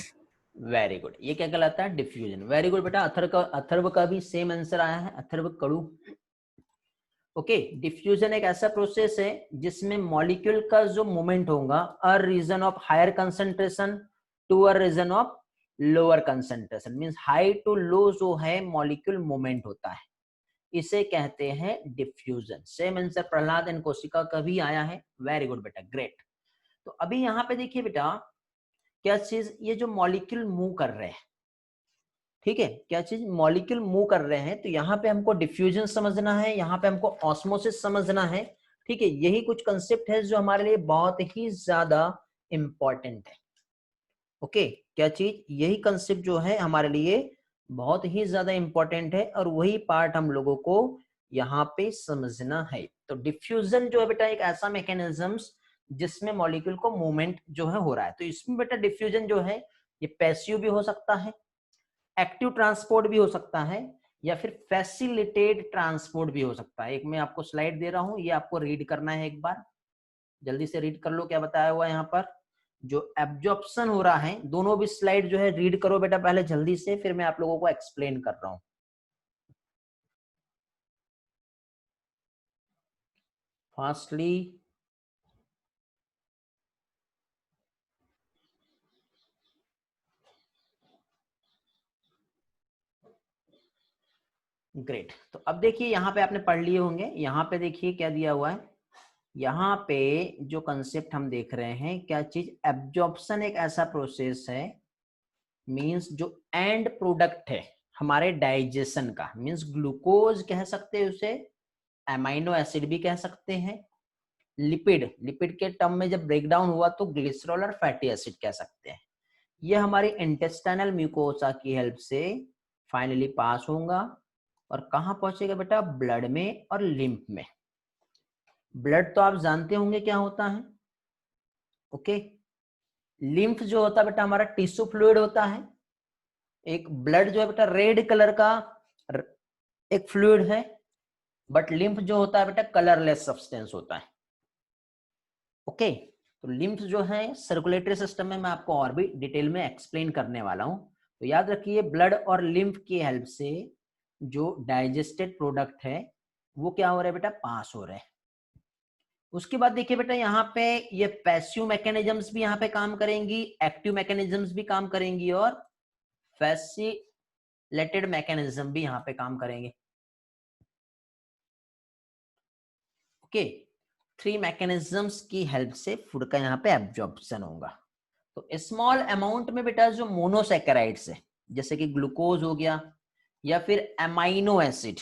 Very good, ये क्या कहलाता है, डिफ्यूजन। वेरी गुड बेटा, अथर्व का भी सेम आंसर आया है, अथर्व कड़ू। ओके, डिफ्यूजन एक ऐसा प्रोसेस है जिसमें मॉलिक्यूल का जो मूवमेंट होगा a region of higher concentration to a region of lower concentration, means high to low जो है मॉलिक्यूल मूवमेंट होता है, इसे कहते हैं diffusion. Same answer Prahlad and Koshika का भी आया है। वेरी गुड बेटा, ग्रेट। तो अभी यहाँ पे देखिए बेटा क्या चीज, ये जो मॉलिक्यूल मूव कर रहे हैं, ठीक है, क्या चीज, मॉलिक्यूल मूव कर रहे हैं, तो यहाँ पे हमको डिफ्यूजन समझना है, यहाँ पे हमको ऑस्मोसिस समझना है, ठीक है। यही कुछ कंसेप्ट है जो हमारे लिए बहुत ही ज्यादा इंपॉर्टेंट है। ओके, क्या चीज, यही कंसेप्ट जो है हमारे लिए बहुत ही ज्यादा इंपॉर्टेंट है, और वही पार्ट हम लोगों को यहाँ पे समझना है। तो डिफ्यूजन जो है बेटा एक ऐसा मैकेनिज्म्स जिसमें मॉलिक्यूल को मूवमेंट जो है हो रहा है। तो इसमें बेटा डिफ्यूजन जो है ये पैसिव भी हो सकता है, एक्टिव ट्रांसपोर्ट भी हो सकता है, या फिर फैसिलिटेड ट्रांसपोर्ट भी हो सकता है। एक मैं आपको स्लाइड दे रहा हूं, ये आपको रीड करना है, एक बार जल्दी से रीड कर लो क्या बताया हुआ है यहाँ पर। जो एब्जॉर्प्शन हो रहा है, दोनों भी स्लाइड जो है रीड करो बेटा पहले जल्दी से, फिर मैं आप लोगों को एक्सप्लेन कर रहा हूं फास्टली। ग्रेट। तो अब देखिए यहाँ पे आपने पढ़ लिए होंगे, यहाँ पे देखिए क्या दिया हुआ है, यहाँ पे जो कंसेप्ट हम देख रहे हैं, क्या चीज, एब्जॉर्प्शन एक ऐसा प्रोसेस है, मींस जो एंड प्रोडक्ट है हमारे डाइजेशन का, मींस ग्लूकोज कह सकते हैं उसे, एमाइनो एसिड भी कह सकते हैं, लिपिड, लिपिड के टर्म में जब ब्रेक डाउन हुआ तो ग्लिसरॉल और फैटी एसिड कह सकते हैं। ये हमारी इंटेस्टाइनल म्यूकोसा की हेल्प से फाइनली पास होगा, और कहाँ पहुंचेगा बेटा, ब्लड में और लिम्फ में। ब्लड तो आप जानते होंगे क्या होता है, ओके। लिम्फ जो होता है बेटा हमारा टिश्यू फ्लूइड होता है। एक ब्लड जो है बेटा रेड कलर का एक फ्लूइड है, बट लिम्फ जो होता है बेटा कलरलेस सब्सटेंस होता है, ओके। तो लिम्फ जो है सर्कुलेटरी सिस्टम में मैं आपको और भी डिटेल में एक्सप्लेन करने वाला हूं। तो याद रखिए ब्लड और लिम्फ की हेल्प से जो डाइजेस्टेड प्रोडक्ट है वो क्या हो रहा है बेटा, पास हो रहे हैं। उसके बाद देखिए बेटा यहाँ पे ये पैसिव मैकेनिज्म्स भी यहाँ पे काम करेंगी, एक्टिव मैकेनिज्म्स भी काम करेंगी, और फैसिलिटेटेड मैकेनिज्म भी यहाँ पे काम करेंगे, ओके। 3 मैकेनिज्म्स की हेल्प से फूड का यहाँ पे एब्जॉर्प्शन होगा। तो स्मॉल अमाउंट में बेटा जो मोनोसैकेराइड्स है, जैसे कि ग्लूकोज हो गया या फिर एमाइनो एसिड,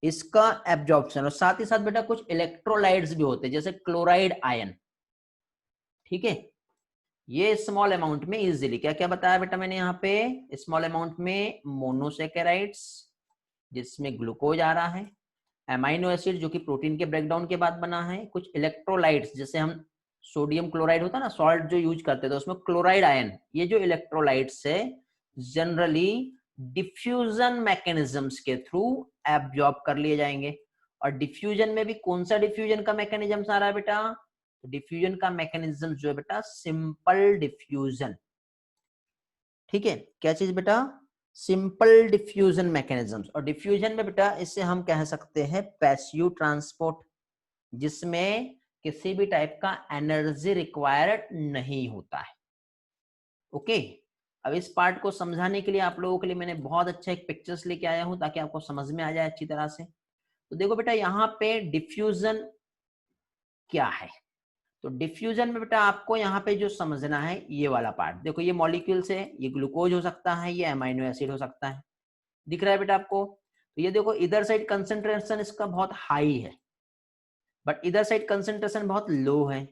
इसका एब्जॉर्प्शन, और साथ ही साथ बेटा कुछ इलेक्ट्रोलाइट्स भी होते हैं जैसे क्लोराइड आयन, ठीक है। ये स्मॉल अमाउंट में इजीली, क्या क्या बताया बेटा मैंने यहाँ पे, स्मॉल अमाउंट में मोनोसैकेराइड्स जिसमें ग्लूकोज आ रहा है, एमाइनो एसिड जो कि प्रोटीन के ब्रेकडाउन के बाद बना है, कुछ इलेक्ट्रोलाइट्स जैसे हम सोडियम क्लोराइड होता है ना, सॉल्ट जो यूज करते थे तो उसमें क्लोराइड आयन, ये जो इलेक्ट्रोलाइट्स है जनरली डिफ्यूजन मैकेनिज्म्स के थ्रू एब्जॉर्ब कर लिए जाएंगे। और डिफ्यूजन में भी कौन सा डिफ्यूजन का मैकेनिज्म आ रहा है बेटा, डिफ्यूजन का मैकेनिज्म जो है बेटा सिंपल डिफ्यूजन, ठीक है। क्या चीज बेटा, सिंपल डिफ्यूजन मैकेनिज्म्स। और डिफ्यूजन में बेटा इसे हम कह सकते हैं पैसिव ट्रांसपोर्ट, जिसमें किसी भी टाइप का एनर्जी रिक्वायर्ड नहीं होता है, ओके। अब इस पार्ट को समझाने के लिए आप लोगों के लिए मैंने बहुत अच्छा एक पिक्चर्स लेके आया हूं ताकि आपको समझ में आ जाए अच्छी तरह से। तो देखो बेटा यहाँ पे डिफ्यूजन क्या है, तो डिफ्यूजन में बेटा आपको यहाँ पे जो समझना है ये वाला पार्ट, देखो ये मॉलिक्यूल्स है, ये ग्लूकोज हो सकता है, ये अमाइनो एसिड हो सकता है, दिख रहा है बेटा आपको। तो ये देखो इधर साइड कंसेंट्रेशन इसका बहुत हाई है, बट इधर साइड कंसेंट्रेशन बहुत लो है।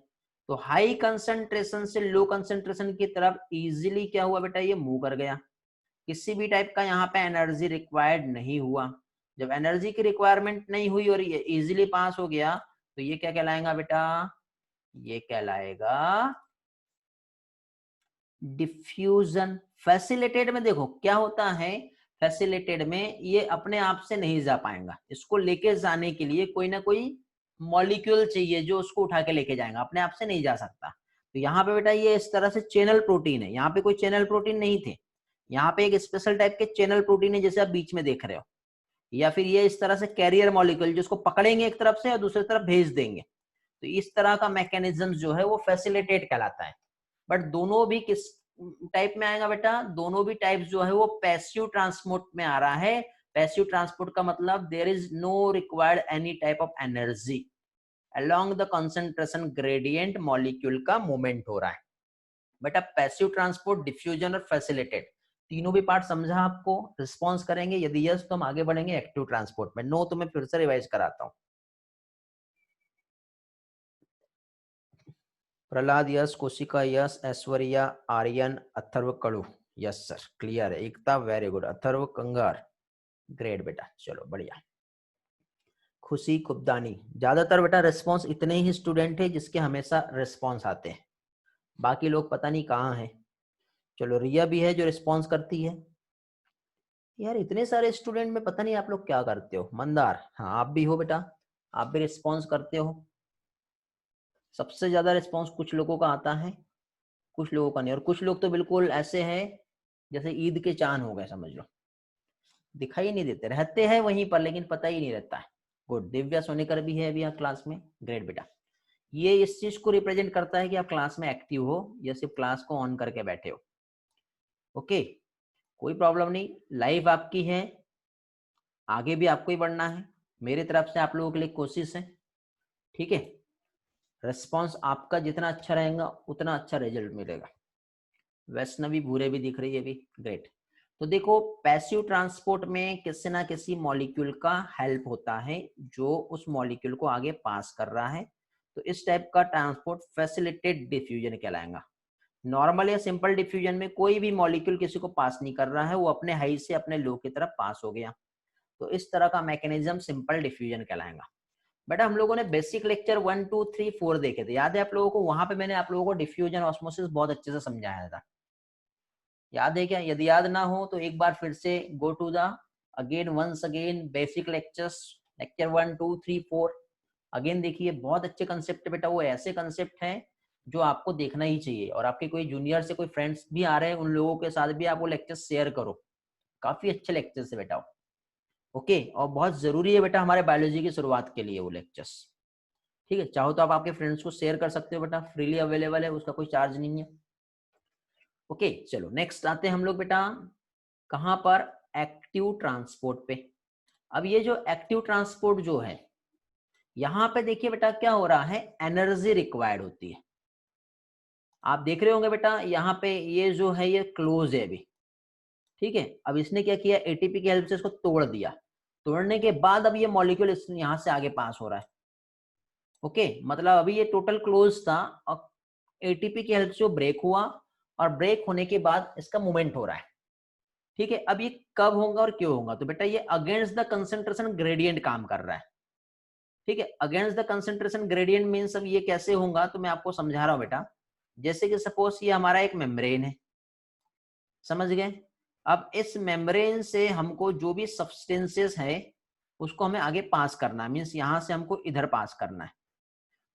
तो हाई कंसेंट्रेशन से लो कंसेंट्रेशन की तरफ इजीली क्या हुआ बेटा, ये मूव कर गया, किसी भी टाइप का यहाँ पे एनर्जी रिक्वायर्ड नहीं हुआ। जब एनर्जी की रिक्वायरमेंट नहीं हुई और ये इजीली पास हो गया, तो ये क्या कहलाएगा बेटा, ये कहलाएगा डिफ्यूजन। फैसिलिटेड में देखो क्या होता है, फैसिलिटेड में ये अपने आप से नहीं जा पाएगा, इसको लेके जाने के लिए कोई ना कोई मॉलिक्यूल चाहिए जो उसको उठा के लेके जाएगा, अपने आप से नहीं जा सकता। तो यहाँ पे बेटा ये इस तरह से चैनल प्रोटीन है, यहाँ पे कोई चैनल प्रोटीन नहीं थे, यहाँ पे एक स्पेशल टाइप के चैनल प्रोटीन है जैसे आप बीच में देख रहे हो, या फिर ये इस तरह से कैरियर मॉलिक्यूल जिसको पकड़ेंगे एक तरफ से और दूसरी तरफ भेज देंगे। तो इस तरह का मैकेनिज्म जो है वो फैसिलिटेट कहलाता है। बट दोनों भी किस टाइप में आएगा बेटा, दोनों भी टाइप जो है वो पैसिव ट्रांसपोर्ट में आ रहा है। पैसिव ट्रांसपोर्ट का मतलब there is no required any type of energy, along the concentration gradient molecule का मूवमेंट हो रहा है। बेटा पैसिव ट्रांसपोर्ट, डिफ्यूजन और फैसिलिटेट, तीनों भी पार्ट समझा आपको? रिस्पॉन्स करेंगे, यदि यस तो हम आगे बढ़ेंगे एक्टिव ट्रांसपोर्ट में, नो तो मैं फिर से रिवाइज कराता हूँ। Prahlad yes, Koshika yes, Aishwarya, Aryan, Atharva Kadu yes sir, clear है। Ekta very good, Atharva Kangar great बेटा, चलो बढ़िया। खुशी कुब्दानी, ज्यादातर बेटा रिस्पॉन्स इतने ही स्टूडेंट है जिसके हमेशा रिस्पॉन्स आते हैं, बाकी लोग पता नहीं कहाँ हैं। चलो रिया भी है जो रिस्पॉन्स करती है। यार इतने सारे स्टूडेंट में पता नहीं आप लोग क्या करते हो। मंदार, हाँ आप भी हो बेटा, आप भी रिस्पॉन्स करते हो। सबसे ज्यादा रिस्पॉन्स कुछ लोगों का आता है, कुछ लोगों का नहीं, और कुछ लोग तो बिल्कुल ऐसे हैं जैसे ईद के चांद हो गए समझ लो, दिखाई नहीं देते, रहते हैं वहीं पर लेकिन पता ही नहीं रहता है। गुड, दिव्या सोनेकर भी है अभी यहाँ क्लास में, ग्रेट बेटा। ये इस चीज को रिप्रेजेंट करता है कि आप क्लास में एक्टिव हो या सिर्फ क्लास को ऑन करके बैठे हो। ओके, कोई प्रॉब्लम नहीं, लाइफ आपकी है, आगे भी आपको ही बढ़ना है, मेरी तरफ से आप लोगों के लिए कोशिश है, ठीक है। रिस्पॉन्स आपका जितना अच्छा रहेगा उतना अच्छा रिजल्ट मिलेगा। वैष्णवी भूरे भी दिख रही है अभी, ग्रेट। तो देखो पैसिव ट्रांसपोर्ट में किसी ना किसी मॉलिक्यूल का हेल्प होता है जो उस मॉलिक्यूल को आगे पास कर रहा है, तो इस टाइप का ट्रांसपोर्ट फैसिलिटेटेड डिफ्यूजन कहलाएगा। नॉर्मल या सिंपल डिफ्यूजन में कोई भी मॉलिक्यूल किसी को पास नहीं कर रहा है, वो अपने हाई से अपने लो की तरफ पास हो गया, तो इस तरह का मैकेनिज्म सिंपल डिफ्यूजन कहलाएगा। बेटा हम लोगों ने बेसिक लेक्चर 1 2 3 4 देखे थे, याद है आप लोगों को? वहां पे मैंने आप लोगों को डिफ्यूजन ऑस्मोसिस बहुत अच्छे से समझाया था, याद है क्या? यदि याद ना हो तो एक बार फिर से go to the again once again basic lectures, lecture 1 2 3 4 again देखिए, बहुत अच्छे कंसेप्ट बेटा, वो ऐसे कंसेप्ट हैं जो आपको देखना ही चाहिए, और आपके कोई जूनियर से कोई फ्रेंड्स भी आ रहे हैं उन लोगों के साथ भी आप वो लेक्चर शेयर करो, काफी अच्छे लेक्चर है बेटा। ओके, और बहुत जरूरी है बेटा हमारे बायोलॉजी की शुरुआत के लिए वो लेक्चर्स, ठीक है। चाहो तो आप आपके फ्रेंड्स को शेयर कर सकते हो बेटा, फ्रीली अवेलेबल है, उसका कोई चार्ज नहीं है। ओके चलो नेक्स्ट आते हैं हम लोग बेटा कहां पर, एक्टिव ट्रांसपोर्ट पे। अब ये जो एक्टिव ट्रांसपोर्ट जो है, यहां पे देखिए बेटा क्या हो रहा है, एनर्जी रिक्वायर्ड होती है। आप देख रहे होंगे बेटा यहाँ पे ये जो है ये क्लोज है अभी, ठीक है। अब इसने क्या किया, एटीपी की हेल्प से इसको तोड़ दिया, तोड़ने के बाद अब ये मॉलिक्यूल यहाँ से आगे पास हो रहा है। ओके, मतलब अभी ये टोटल क्लोज था और एटीपी की हेल्प से वो ब्रेक हुआ, और ब्रेक होने के बाद इसका मूवमेंट हो रहा है, ठीक है। अब ये कब होगा और क्यों होगा, तो बेटा ये अगेंस्ट द कंसंट्रेशन ग्रेडियंट काम कर रहा है, ठीक है। Against the concentration gradient means अब ये कैसे होगा, तो मैं आपको समझा रहा हूं बेटा। जैसे कि सपोज ये हमारा एक मेम्ब्रेन है, समझ गए। अब इस मेम्ब्रेन से हमको जो भी सब्सटेंसेस है उसको हमें आगे पास करना है, मींस यहां से हमको इधर पास करना है।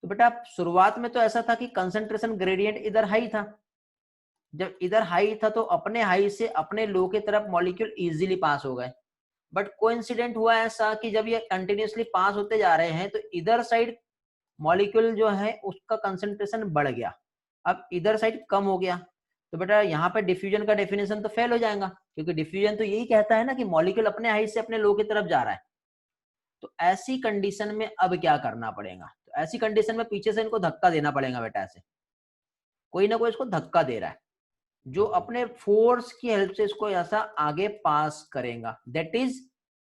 तो बेटा शुरुआत में तो ऐसा था कि कंसंट्रेशन ग्रेडियंट इधर हाई था, जब इधर हाई था तो अपने हाई से अपने लो की तरफ मॉलिक्यूल इजीली पास हो गए। बट कोइंसिडेंट हुआ ऐसा कि जब ये कंटिन्यूअसली पास होते जा रहे हैं तो इधर साइड मॉलिक्यूल जो है उसका कंसंट्रेशन बढ़ गया, अब इधर साइड कम हो गया। तो बेटा यहाँ पे डिफ्यूजन का डेफिनेशन तो फेल हो जाएगा, क्योंकि डिफ्यूजन तो यही कहता है ना कि मॉलिक्यूल अपने हाई से अपने लो की तरफ जा रहा है। तो ऐसी कंडीशन में अब क्या करना पड़ेगा, तो ऐसी कंडीशन में पीछे से इनको धक्का देना पड़ेगा बेटा, ऐसे कोई ना कोई इसको धक्का दे रहा है जो अपने फोर्स की हेल्प से इसको ऐसा आगे पास करेगा, दैट इज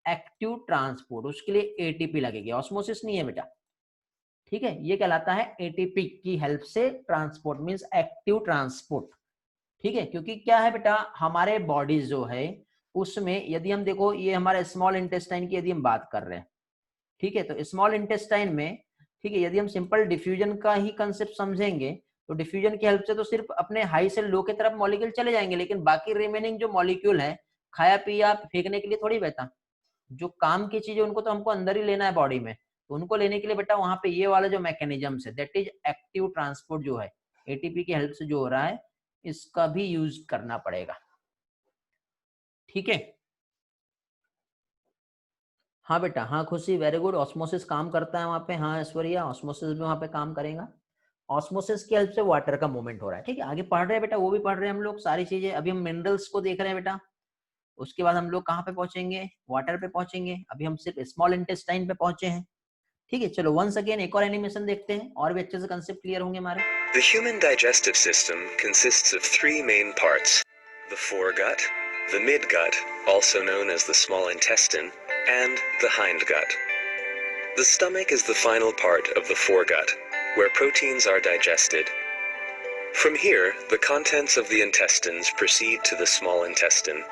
एक्टिव ट्रांसपोर्ट। उसके लिए एटीपी लगेगी, ऑस्मोसिस नहीं है बेटा, ठीक है। ये कहलाता है एटीपी की हेल्प से ट्रांसपोर्ट, मींस एक्टिव ट्रांसपोर्ट, ठीक है। क्योंकि क्या है बेटा हमारे बॉडीज जो है उसमें यदि हम देखो, ये हमारे स्मॉल इंटेस्टाइन की यदि हम बात कर रहे हैं, ठीक है, तो स्मॉल इंटेस्टाइन में, ठीक है, यदि हम सिंपल डिफ्यूजन का ही कंसेप्ट समझेंगे तो डिफ्यूजन की हेल्प से तो सिर्फ अपने हाई से लो की तरफ मॉलिक्यूल चले जाएंगे, लेकिन बाकी रिमेनिंग जो मॉलिक्यूल है खाया पिया फेंकने के लिए थोड़ी बहता, जो काम की चीज है उनको तो हमको अंदर ही लेना है बॉडी में, तो उनको लेने के लिए बेटा वहां पे ये वाला जो मैकेनिज्म है दैट इज एक्टिव ट्रांसपोर्ट जो है एटीपी की हेल्प से जो हो रहा है इसका भी यूज करना पड़ेगा, ठीक है। हाँ बेटा, हाँ खुशी वेरी गुड, ऑस्मोसिस काम करता है वहां पे, हाँ ऐश्वर्या ऑस्मोसिस भी वहां पे काम करेगा। ऑस्मोसिस की हेल्प से वाटर का मूवमेंट हो रहा है, ठीक है। आगे पढ़ रहे हैं बेटा, वो भी पढ़ रहे हैं हम लोग सारी चीजें। अभी हम मिनरल्स को देख रहे हैं बेटा, उसके बाद हम लोग कहाँ पे पहुंचेंगे, वाटर पे पहुंचेंगे। अभी हम सिर्फ स्मॉल इंटेस्टाइन पे पहुंचे हैं, ठीक है। चलो वंस अगेन एक और एनिमेशन देखते हैं और भी अच्छे से कंसेप्ट क्लियर होंगे हमारे। The human digestive system consists of three main parts: the foregut, the midgut, also known as the small intestine, and the hindgut. The stomach is the final part of the foregut, where proteins are digested. From here, the contents of the intestines proceed to the small intestine.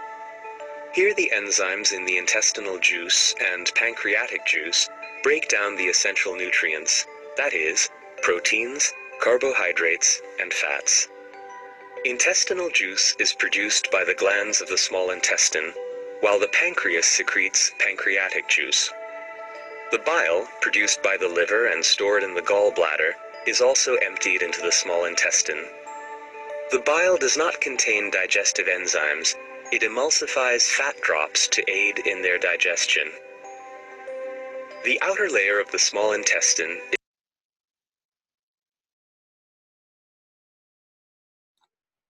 Here the enzymes in the intestinal juice and pancreatic juice break down the essential nutrients, that is, proteins, carbohydrates, and fats. Intestinal juice is produced by the glands of the small intestine, while the pancreas secretes pancreatic juice. The bile, produced by the liver and stored in the gallbladder, is also emptied into the small intestine. The bile does not contain digestive enzymes. It emulsifies fat drops to aid in their digestion. The outer layer of the small intestine is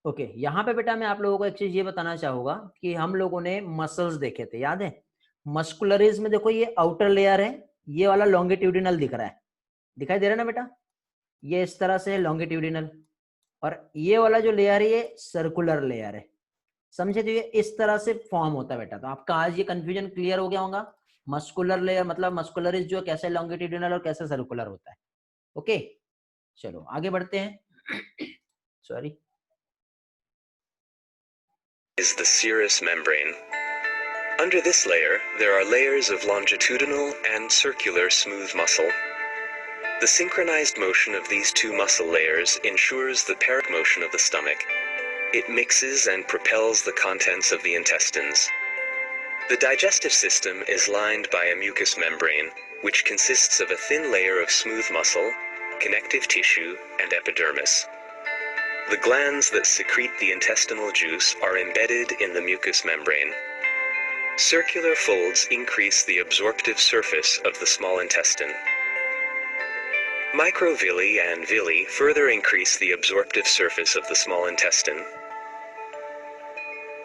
okay यहाँ पे बेटा मैं आप लोगों को एक चीज ये बताना चाहूंगा कि हम लोगों ने मसल्स देखे थे, याद है? मस्कुलरीज में देखो ये आउटर लेयर है, ये वाला लॉन्गिट्यूडिनल दिख रहा है, दिखाई दे रहा है ना बेटा? ये इस तरह से है लॉन्गिट्यूडिनल, और ये वाला जो लेयर है ये सर्कुलर लेयर है, समझे? तो ये इस तरह से फॉर्म होता है बेटा। तो आपका आज ये कंफ्यूजन क्लियर हो गया होगा, मस्कुलर लेयर मतलब मस्कुलरिज जो कैसे लॉन्गिट्यूडिनल और कैसे सर्कुलर होता है। ओके चलो आगे बढ़ते हैं। Sorry, is the serous membrane. Under this layer, there are layers of longitudinal and circular smooth muscle. The synchronized motion of these two muscle layers ensures the peric motion of the stomach. It mixes and propels the contents of the intestines. The digestive system is lined by a mucous membrane, which consists of a thin layer of smooth muscle, connective tissue, and epidermis. The glands that secrete the intestinal juice are embedded in the mucous membrane. Circular folds increase the absorptive surface of the small intestine. Microvilli and villi further increase the absorptive surface of the small intestine.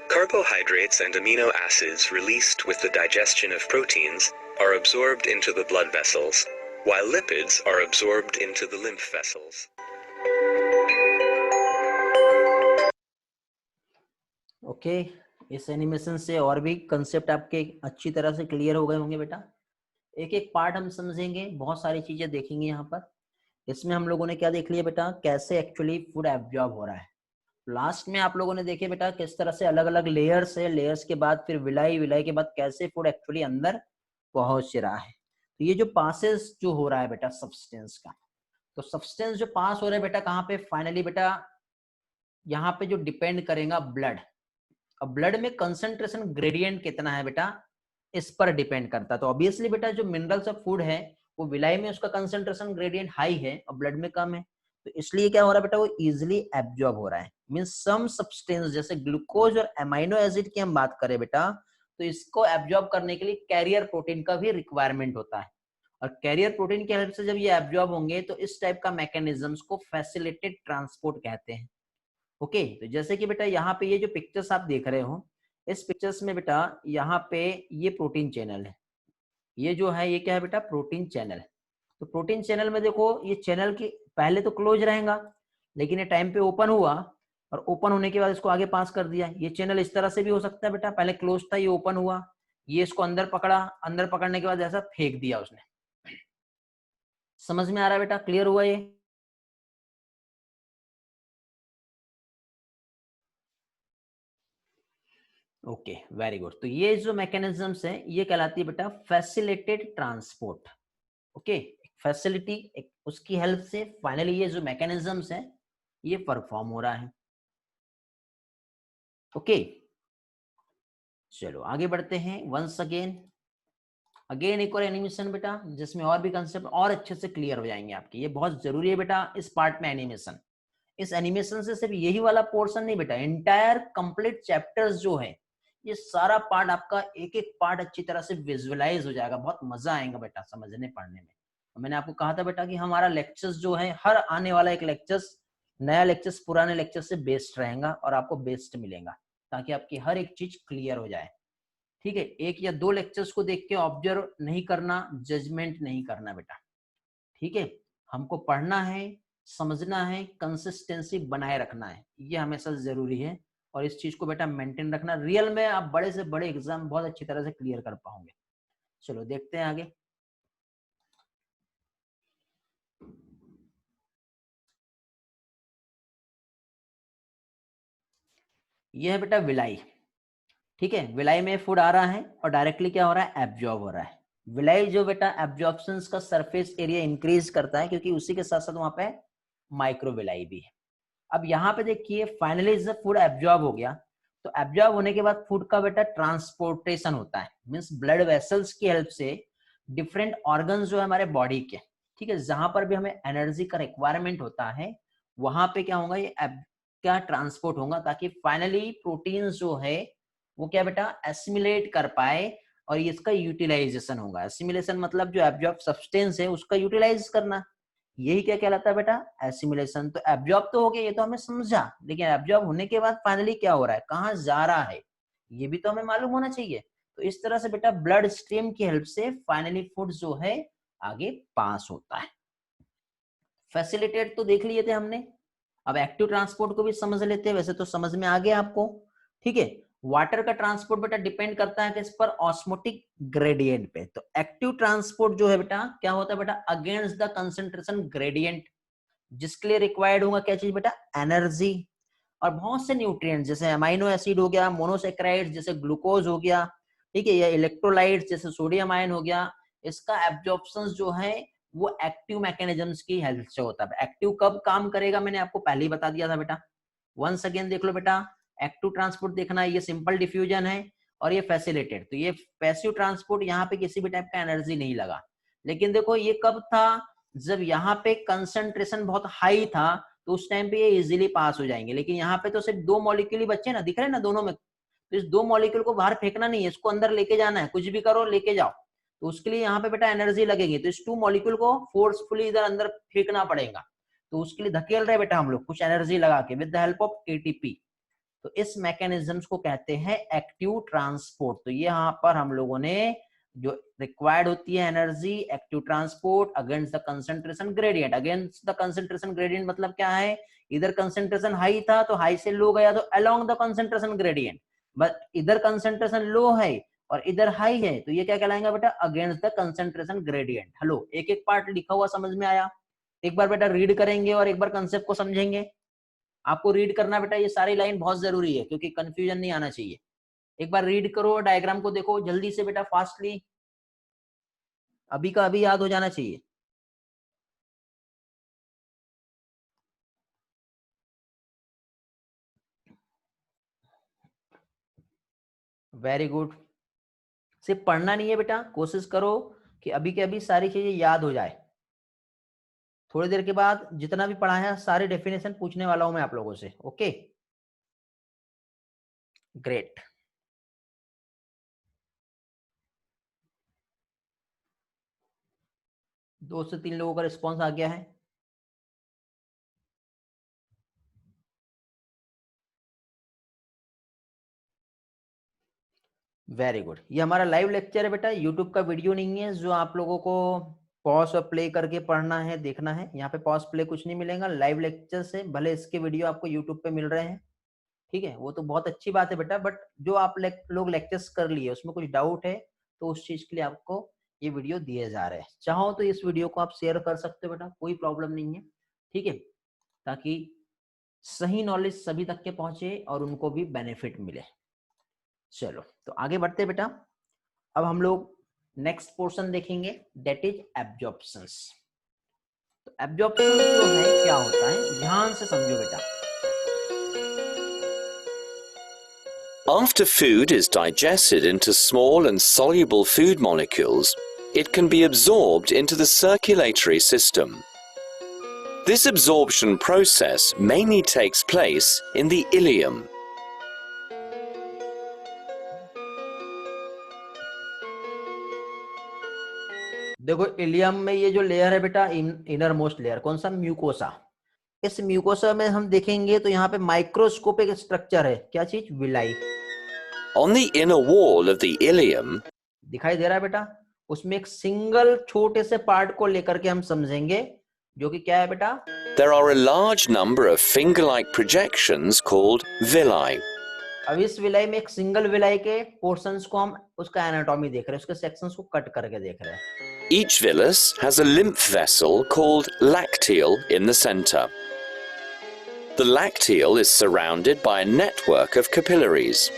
Carbohydrates and amino acids released with the digestion of proteins are absorbed into the blood vessels, while lipids are absorbed into the lymph vessels. Okay इस animation से और भी concept आपके अच्छी तरह से clear हो गए होंगे बेटा। एक एक पार्ट हम समझेंगे, बहुत सारी चीजें देखेंगे यहाँ पर। इसमें हम लोगों ने क्या देख लिया बेटा, कैसे एक्चुअली फूड एब्जॉर्ब हो रहा है। लास्ट में आप लोगों ने देखे बेटा किस तरह से अलग अलग लेयर्स है, लेयर्स के बाद फिर विलाई, विलाई के बाद कैसे फूड एक्चुअली अंदर पहुंच रहा है। तो ये जो पासेस जो हो रहा है बेटा सब्सटेंस का, तो सब्सटेंस जो पास हो रहा है बेटा कहाँ पे, फाइनली बेटा यहाँ पे जो डिपेंड करेगा ब्लड। अब ब्लड में कंसंट्रेशन ग्रेडियंट कितना है बेटा, इस पर डिपेंड करता है। तो ऑब्वियसली बेटा जो मिनरल्स ऑफ फूड है वो विलाई में उसका कंसंट्रेशन ग्रेडियंट हाई है और ब्लड में कम है, तो इसलिए क्या हो रहा है बेटा, वो इजिली एब्जॉर्ब हो रहा है। मींस सम सब्सटेंस जैसे ग्लूकोज और अमाइनो एसिड की हम बात करें बेटा, तो इसको एब्जॉर्ब करने के लिए कैरियर प्रोटीन का भी रिक्वायरमेंट होता है, और कैरियर प्रोटीन की हेल्प से जब ये एब्जॉर्ब होंगे तो इस टाइप का मैकेनिज्म्स को फैसिलिटेटेड ट्रांसपोर्ट कहते हैं। ओके तो जैसे कि बेटा यहाँ पे ये जो पिक्चर्स आप देख रहे हो, इस पिक्चर्स में बेटा यहाँ पे ये प्रोटीन चैनल है, ये जो है ये क्या है बेटा, प्रोटीन चैनल। तो प्रोटीन चैनल में देखो ये चैनल की पहले तो क्लोज रहेगा, लेकिन ये टाइम पे ओपन हुआ और ओपन होने के बाद इसको आगे पास कर दिया। ये चैनल इस तरह से भी हो सकता है बेटा, पहले क्लोज था, ये ओपन हुआ, ये इसको अंदर पकड़ा, अंदर पकड़ने के बाद ऐसा फेंक दिया उसने। समझ में आ रहा है बेटा, क्लियर हुआ ये? Okay very good. तो ये जो मैकेनिज्म्स है ये कहलाती है बेटा फैसिलिटेटेड ट्रांसपोर्ट। ओके फैसिलिटी उसकी हेल्प से फाइनली ये जो मैकेनिज्म्स है ये परफॉर्म हो रहा है। ओके चलो आगे बढ़ते हैं। वंस अगेन एक और एनिमेशन बेटा जिसमें और भी कंसेप्ट और अच्छे से क्लियर हो जाएंगे आपके। ये बहुत जरूरी है बेटा इस पार्ट में एनिमेशन। इस एनिमेशन से सिर्फ यही वाला पोर्शन नहीं बेटा, एंटायर कंप्लीट चैप्टर्स जो है ये सारा पार्ट आपका एक एक पार्ट अच्छी तरह से विजुअलाइज हो जाएगा। बहुत मजा आएगा बेटा समझने पढ़ने में। मैंने आपको कहा था बेटा कि हमारा लेक्चर्स जो है हर आने वाला एक लेक्चर्स नया लेक्चर्स पुराने लेक्चर से बेस्ड रहेगा और आपको बेस्ट मिलेगा, ताकि आपकी हर एक चीज क्लियर हो जाए। ठीक है, एक या दो लेक्चर्स को देख के ऑब्जर्व नहीं करना, जजमेंट नहीं करना बेटा। ठीक है, हमको पढ़ना है, समझना है, कंसिस्टेंसी बनाए रखना है, ये हमेशा जरूरी है। और इस चीज को बेटा मेंटेन रखना, रियल में आप बड़े से बड़े एग्जाम बहुत अच्छी तरह से क्लियर कर पाओगे। चलो देखते हैं आगे। ये है बेटा विलाई, ठीक है। विलाई में फूड आ रहा है और डायरेक्टली क्या हो रहा है, एब्जॉर्ब हो रहा है। विलाई जो बेटा एब्जॉर्प्शन का सरफेस एरिया इंक्रीज करता है, क्योंकि उसी के साथ साथ वहां पे माइक्रोविलाई भी है। अब यहाँ पे देखिए फाइनली जब फूड एब्जॉर्ब हो गया, तो एब्जॉर्ब होने के बाद फूड का बेटा ट्रांसपोर्टेशन होता है, मींस ब्लड वेसल्स की हेल्प से डिफरेंट ऑर्गन्स जो है हमारे बॉडी के, ठीक है, जहां पर भी हमें एनर्जी का रिक्वायरमेंट होता है वहां पे क्या होगा, ये क्या ट्रांसपोर्ट होगा, ताकि फाइनली प्रोटीन्स जो है वो क्या बेटा एसिमिलेट कर पाए और इसका यूटिलाइजेशन होगा। एसिमिलेशन मतलब जो एब्जॉर्ब सब्सटेंस है उसका यूटिलाइज करना, यही क्या कहलाता है बेटा, एसिमिलेशन। तो एब्जॉर्ब तो हो गया, ये तो हमें समझा, लेकिन एब्जॉर्ब होने के बाद फाइनली क्या हो रहा है, कहाँ जा रहा है, ये भी तो हमें मालूम होना चाहिए। तो इस तरह से बेटा ब्लड स्ट्रीम की हेल्प से फाइनली फूड जो है आगे पास होता है। फैसिलिटेट तो देख लिए थे हमने, अब एक्टिव ट्रांसपोर्ट को भी समझ लेते हैं, वैसे तो समझ में आ गया आपको, ठीक है। वाटर का ट्रांसपोर्ट बेटा डिपेंड करता है किस पर, ऑस्मोटिक ग्रेडियंट पे। तो एक्टिव ट्रांसपोर्ट जो है बेटा क्या होता है बेटा, अगेंस्ट द कंसंट्रेशन ग्रेडियंट, जिसके लिए रिक्वायर्ड होगा क्या चीज बेटा, एनर्जी और बहुत से न्यूट्रिएंट्स, जैसे अमाइनो एसिड हो गया, मोनोसेक्राइड्स जैसे ग्लूकोज हो गया, ठीक है, या इलेक्ट्रोलाइट्स जैसे सोडियम आयन हो गया। इसका एब्जॉर्प्शन जो है वो एक्टिव मैकेनिज्म्स की हेल्प से होता है। एक्टिव कब काम करेगा मैंने आपको पहले ही बता दिया था बेटा, वंस अगेन देख लो बेटा। एक्टिव ट्रांसपोर्ट देखना है, ये सिंपल डिफ्यूजन है और ये फैसिलिटेट। तो ये पैसिव ट्रांसपोर्ट, यहाँ पे किसी भी टाइप का एनर्जी नहीं लगा। लेकिन देखो ये कब था, जब यहाँ पे कंसंट्रेशन बहुत हाई था, तो उस टाइम पे ये इजीली पास हो जाएंगे। लेकिन यहाँ पे तो सिर्फ 2 मॉलिक्यूल ही बच्चे ना, दिख रहे हैं ना दोनों में, तो इस 2 मॉलिक्यूल को बाहर फेंकना नहीं है, इसको अंदर लेके जाना है, कुछ भी करो लेके जाओ। तो उसके लिए यहाँ पे बेटा एनर्जी लगेगी, तो इस 2 मॉलिक्यूल को फोर्सफुली इधर अंदर फेंकना पड़ेगा। तो उसके लिए धकेल रहे बेटा हम लोग कुछ एनर्जी लगा के with the help of ATP. तो इस मैकेनिज्म्स को कहते हैं एक्टिव ट्रांसपोर्ट। तो ये यहाँ पर हम लोगों ने जो रिक्वायर्ड होती है energy, active transport against the concentration gradient. Against the concentration gradient मतलब क्या है, इधर कंसंट्रेशन हाई था तो हाई से लो गया तो along the concentration gradient, but इधर कंसंट्रेशन लो है और इधर हाई है, तो ये क्या कहलाएगा बेटा, against the concentration gradient. Hello, एक एक पार्ट लिखा हुआ समझ में आया? एक बार बेटा रीड करेंगे और एक बार कंसेप्ट को समझेंगे। आपको रीड करना बेटा, ये सारी लाइन बहुत जरूरी है क्योंकि कंफ्यूजन नहीं आना चाहिए। एक बार रीड करो, डायग्राम को देखो जल्दी से बेटा, फास्टली, अभी का अभी याद हो जाना चाहिए। Very good. सिर्फ पढ़ना नहीं है बेटा, कोशिश करो कि अभी के अभी सारी चीजें याद हो जाए। थोड़ी देर के बाद जितना भी पढ़ा है सारे डेफिनेशन पूछने वाला हूं मैं आप लोगों से। Okay, great. दो से तीन लोगों का रिस्पॉन्स आ गया है। Very good. ये हमारा लाइव लेक्चर है बेटा, यूट्यूब का वीडियो नहीं है जो आप लोगों को पॉज और प्ले करके पढ़ना है, देखना है। यहाँ पे पॉज प्ले कुछ नहीं मिलेगा, लाइव लेक्चर से भले इसके वीडियो आपको यूट्यूब पे मिल रहे हैं, ठीक है, वो तो बहुत अच्छी बात है बेटा, बट जो आप लोग लेक्चर्स कर लिए उसमें कुछ डाउट है तो उस चीज के लिए आपको ये वीडियो दिए जा रहे हैं। चाहो तो इस वीडियो को आप शेयर कर सकते हो बेटा, कोई प्रॉब्लम नहीं है, ठीक है, ताकि सही नॉलेज सभी तक के पहुंचे और उनको भी बेनिफिट मिले। चलो तो आगे बढ़ते बेटा, अब हम लोग नेक्स्ट पोर्शन देखेंगे, दैट इज एब्जॉर्प्शंस। तो एब्जॉर्प्शन जो है क्या होता है, ध्यान से समझो बेटा। After food is digested into small and soluble food molecules, it can be absorbed into the circulatory system. This absorption process mainly takes place in the ileum. देखो इलियम में ये जो लेयर है बेटा, इनर मोस्ट लेयर, कौन सा, mucosa. इस mucosa में हम देखेंगे तो यहाँ पे माइक्रोस्कोपिक स्ट्रक्चर है, क्या चीज, villi. On the inner wall of the ileum, दिखाई दे रहा है बेटा, उसमें एक सिंगल छोटे से पार्ट को लेकर के हम समझेंगे जो कि क्या है बेटा? There are a large number of finger-like projections called villi. अब इस विलाई में एक सिंगल विलाई के पोर्शंस को हम उसका एनाटॉमी देख रहे हैं, उसके सेक्शंस को कट करके देख रहे हैं। Each villus has a lymph vessel called lacteal in the center. The lacteal is surrounded by a network of capillaries.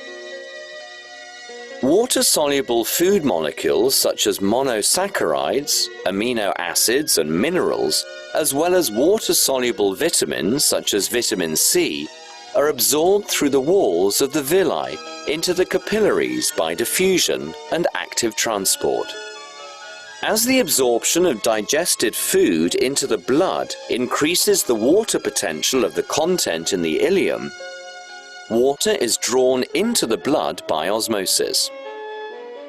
Water-soluble food molecules such as monosaccharides, amino acids and minerals, as well as water-soluble vitamins such as vitamin C, are absorbed through the walls of the villi into the capillaries by diffusion and active transport. As the absorption of digested food into the blood increases the water potential of the content in the ileum, water is drawn into the blood by osmosis.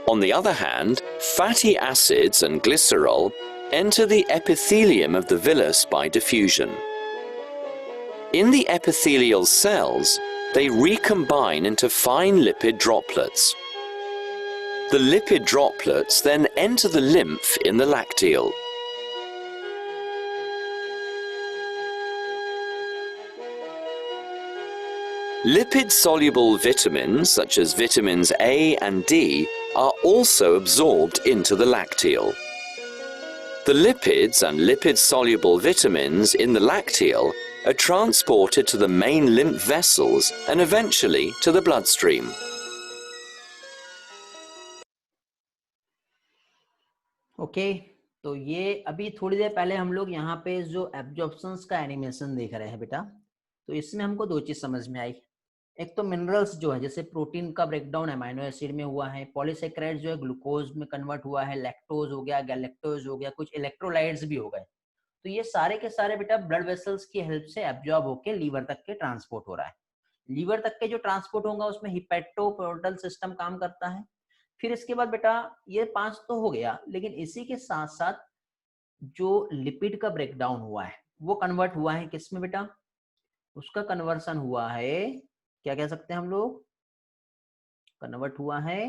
On the other hand, fatty acids and glycerol enter the epithelium of the villus by diffusion. In the epithelial cells, they recombine into fine lipid droplets. The lipid droplets then enter the lymph in the lacteal. Lipid-soluble vitamins such as vitamins A and D are also absorbed into the lacteal. The lipids and lipid-soluble vitamins in the lacteal are transported to the main lymph vessels and eventually to the bloodstream. Okay, तो ये अभी थोड़ी देर पहले हम लोग यहाँ पे जो एब्जॉर्प्शंस का एनिमेशन देख रहे हैं बेटा, तो इसमें हमको दो चीज समझ में आई। एक तो मिनरल्स जो है, जैसे प्रोटीन का ब्रेकडाउन अमाइनो एसिड में हुआ है, पॉलीसेकेराइड जो है ग्लूकोज में कन्वर्ट हुआ है, लैक्टोज हो गया, गैलेक्टोज हो गया, कुछ इलेक्ट्रोलाइट्स भी हो गए। तो ये सारे के सारे बेटा ब्लड वेसल्स की हेल्प से एब्जॉर्ब होके लीवर तक के ट्रांसपोर्ट हो रहा है। लीवर तक के जो ट्रांसपोर्ट होगा उसमें हिपैटोपोर्टल सिस्टम काम करता है। फिर इसके बाद बेटा ये 5 तो हो गया, लेकिन इसी के साथ साथ जो लिपिड का ब्रेकडाउन हुआ है वो कन्वर्ट हुआ है किसमें बेटा? उसका कन्वर्सन हुआ है, क्या कह सकते हैं हम लोग? कन्वर्ट हुआ है,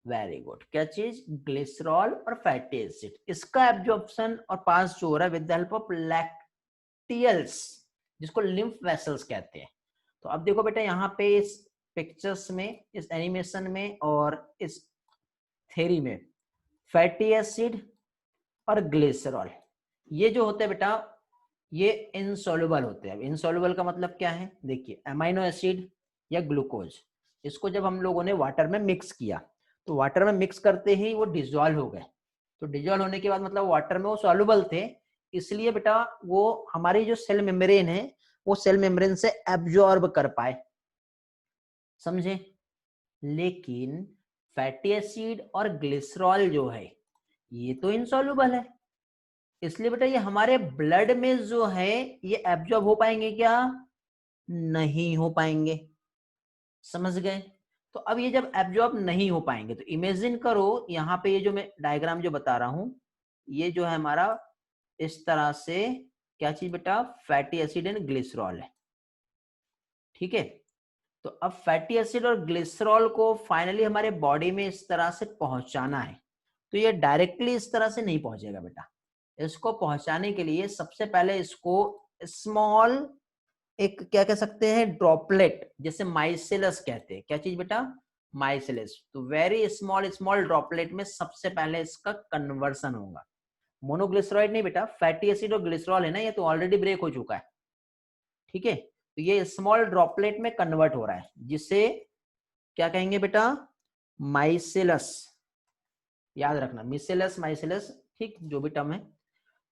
वेरी गुड, क्या चीज? ग्लिसरॉल और फैटी एसिड। इसका एब्जॉर्प्शन और पास जो हो रहा है with the help of lacteals, जिसको लिम्फ वेसल्स कहते हैं। तो अब देखो बेटा यहाँ पे इस पिक्चर्स में, इस एनिमेशन में और इस थ्योरी में फैटी एसिड और ग्लिसरॉल ये जो होते हैं बेटा ये इनसॉल्युबल होते हैं। इनसॉल्युबल का मतलब क्या है? देखिए, अमाइनो एसिड या ग्लूकोज, इसको जब हम लोगों ने वाटर में मिक्स किया तो वाटर में मिक्स करते ही वो डिजॉल्व हो गए। तो डिजॉल्व होने के बाद मतलब वाटर में वो सॉल्युबल थे, इसलिए बेटा वो हमारी जो सेल मेम्ब्रेन है वो सेल मेम्ब्रेन से एब्जॉर्ब कर पाए, समझे? लेकिन फैटी एसिड और ग्लिसरॉल जो है ये तो इनसॉल्युबल है, इसलिए बेटा ये हमारे ब्लड में जो है ये एब्जॉर्ब हो पाएंगे क्या? नहीं हो पाएंगे, समझ गए? तो अब ये जब एब्जॉर्ब नहीं हो पाएंगे तो इमेजिन करो यहाँ पे ये जो मैं डायग्राम जो बता रहा हूं ये जो है हमारा इस तरह से क्या चीज बेटा? फैटी एसिड एंड ग्लिसरॉल है, ठीक है? तो अब फैटी एसिड और ग्लिसरॉल को फाइनली हमारे बॉडी में इस तरह से पहुंचाना है, तो ये डायरेक्टली इस तरह से नहीं पहुंचेगा बेटा। इसको पहुंचाने के लिए सबसे पहले इसको स्मॉल एक क्या कह सकते हैं ड्रॉपलेट, जैसे माइसेलस कहते हैं, क्या चीज बेटा? माइसेलस। तो वेरी स्मॉल स्मॉल ड्रॉपलेट में सबसे पहले इसका कन्वर्सन होगा। मोनोग्लिसराइड नहीं बेटा, फैटी एसिड और ग्लिसरॉल है ना, ये तो ऑलरेडी ब्रेक हो चुका है, ठीक है? तो ये स्मॉल ड्रॉपलेट में कन्वर्ट हो रहा है, जिसे क्या कहेंगे बेटा? माइसेलस। याद रखना, मिसेलस माइसेलस, ठीक, जो भी टर्म है।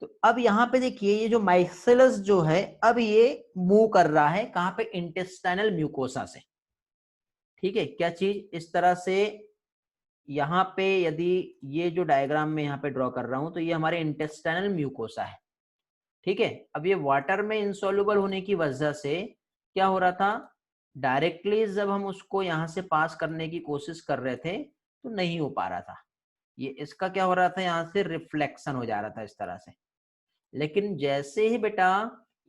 तो अब यहाँ पे देखिए ये जो माइसेलस जो है अब ये मूव कर रहा है कहाँ पे? इंटेस्टाइनल म्यूकोसा से, ठीक है? क्या चीज? इस तरह से यहाँ पे यदि ये जो डायग्राम में यहाँ पे ड्रॉ कर रहा हूं तो ये हमारे इंटेस्टाइनल म्यूकोसा है, ठीक है? अब ये वाटर में इंसॉल्युबल होने की वजह से क्या हो रहा था? डायरेक्टली जब हम उसको यहाँ से पास करने की कोशिश कर रहे थे तो नहीं हो पा रहा था, ये इसका क्या हो रहा था? यहाँ से रिफ्लेक्शन हो जा रहा था इस तरह से। लेकिन जैसे ही बेटा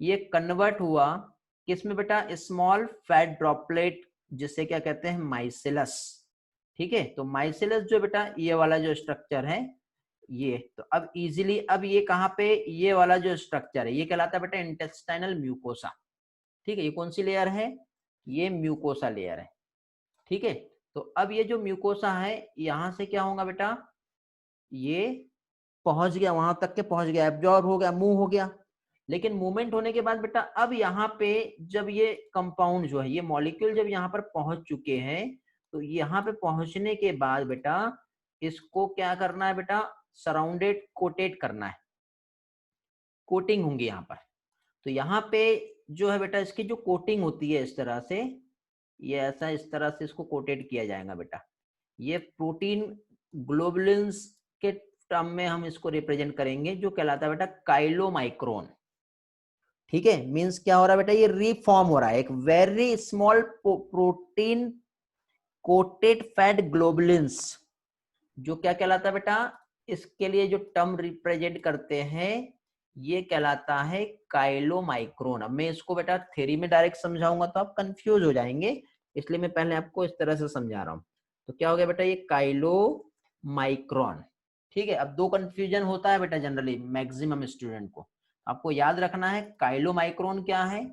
ये कन्वर्ट हुआ किसमें बेटा? स्मॉल फैट ड्रॉपलेट, जिसे क्या कहते हैं? माइसेलस, ठीक है? तो माइसेलस जो बेटा ये वाला जो स्ट्रक्चर है ये तो अब इजीली, अब ये कहाँ पे, ये वाला जो स्ट्रक्चर है ये कहलाता है बेटा इंटेस्टाइनल म्यूकोसा। ठीक है, ये कौन सी लेयर है, ये म्यूकोसा लेयर है। ठीक है, तो अब ये जो म्यूकोसा है यहां से क्या होगा बेटा, ये पहुंच गया वहां तक के, पहुंच गया, एब्जॉर्ब हो गया, मूव हो गया। लेकिन मूवमेंट होने के बाद बेटा अब यहाँ पे जब ये कंपाउंड जो है, ये मॉलिक्यूल जब यहाँ पर पहुंच चुके हैं, तो यहाँ पे पहुंचने के बाद बेटा इसको क्या करना है बेटा, सराउंडेड कोटेड करना है, कोटिंग होंगी यहाँ पर। तो यहाँ पे जो है बेटा इसकी जो कोटिंग होती है इस तरह से, ये ऐसा इस तरह से इसको कोटेड किया जाएगा बेटा। ये प्रोटीन ग्लोबुलिन्स के टर्म में हम इसको रिप्रेजेंट करेंगे, जो कहलाता है बेटा काइलोमाइक्रोन। ठीक है, मींस क्या हो रहा है बेटा, ये रीफॉर्म हो रहा है, एक very small protein coated fat globulins, जो क्या कहलाता है बेटा, इसके लिए जो टर्म रिप्रेजेंट करते हैं ये कहलाता है काइलोमाइक्रोन। अब मैं इसको बेटा थ्योरी में डायरेक्ट समझाऊंगा तो आप कंफ्यूज हो जाएंगे, इसलिए मैं पहले आपको इस तरह से समझा रहा हूं। तो क्या हो गया बेटा, ये काइलोमाइक्रोन। ठीक है, अब दो कंफ्यूजन होता है बेटा जनरली मैक्सिमम स्टूडेंट को, आपको याद रखना है काइलोमाइक्रोन क्या है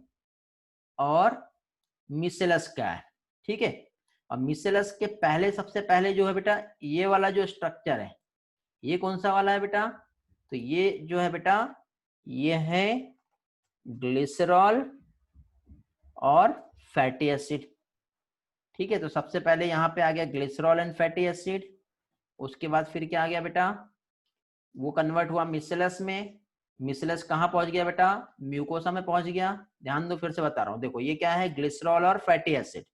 और मिसेलस क्या है। ठीक है, और मिसेलस के पहले सबसे पहले जो है बेटा ये वाला जो स्ट्रक्चर है, ये कौन सा वाला है बेटा, तो ये जो है बेटा ये है ग्लिसरॉल और फैटी एसिड। ठीक है, तो सबसे पहले यहाँ पे आ गया ग्लिसरॉल एंड फैटी एसिड, उसके बाद फिर क्या आ गया बेटा, वो कन्वर्ट हुआ मिसेलस में। मिसेलस कहाँ पहुंच गया बेटा, म्यूकोसा में पहुंच गया। ध्यान दो, फिर से बता रहा हूँ, देखो ये क्या है, ग्लिसरॉल और फैटी एसिड।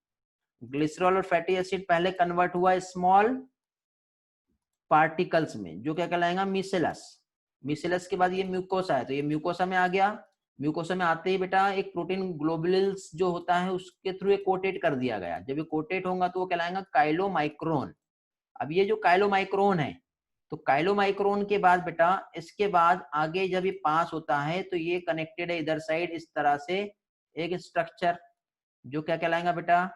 ग्लिसरॉल और फैटी एसिड पहले कन्वर्ट हुआ स्मॉल पार्टिकल्स में, जो क्या कहलाएगा मिसेलस। मिसेलस के बाद ये म्यूकोसा है, तो ये म्यूकोसा में आ गया। म्यूकोसा में आते ही बेटा एक प्रोटीन ग्लोबुलिन्स जो होता है उसके थ्रू ये कोटेट कर दिया गया। जब ये कोटेट होगा तो वो कहलाएगा काइलोमाइक्रोन। अब ये जो काइलोमाइक्रोन है, तो काइलोमाइक्रोन के बाद बेटा इसके बाद आगे जब ये पास होता है तो ये कनेक्टेड है इधर साइड इस तरह से एक स्ट्रक्चर, जो क्या कहलाएगा बेटा,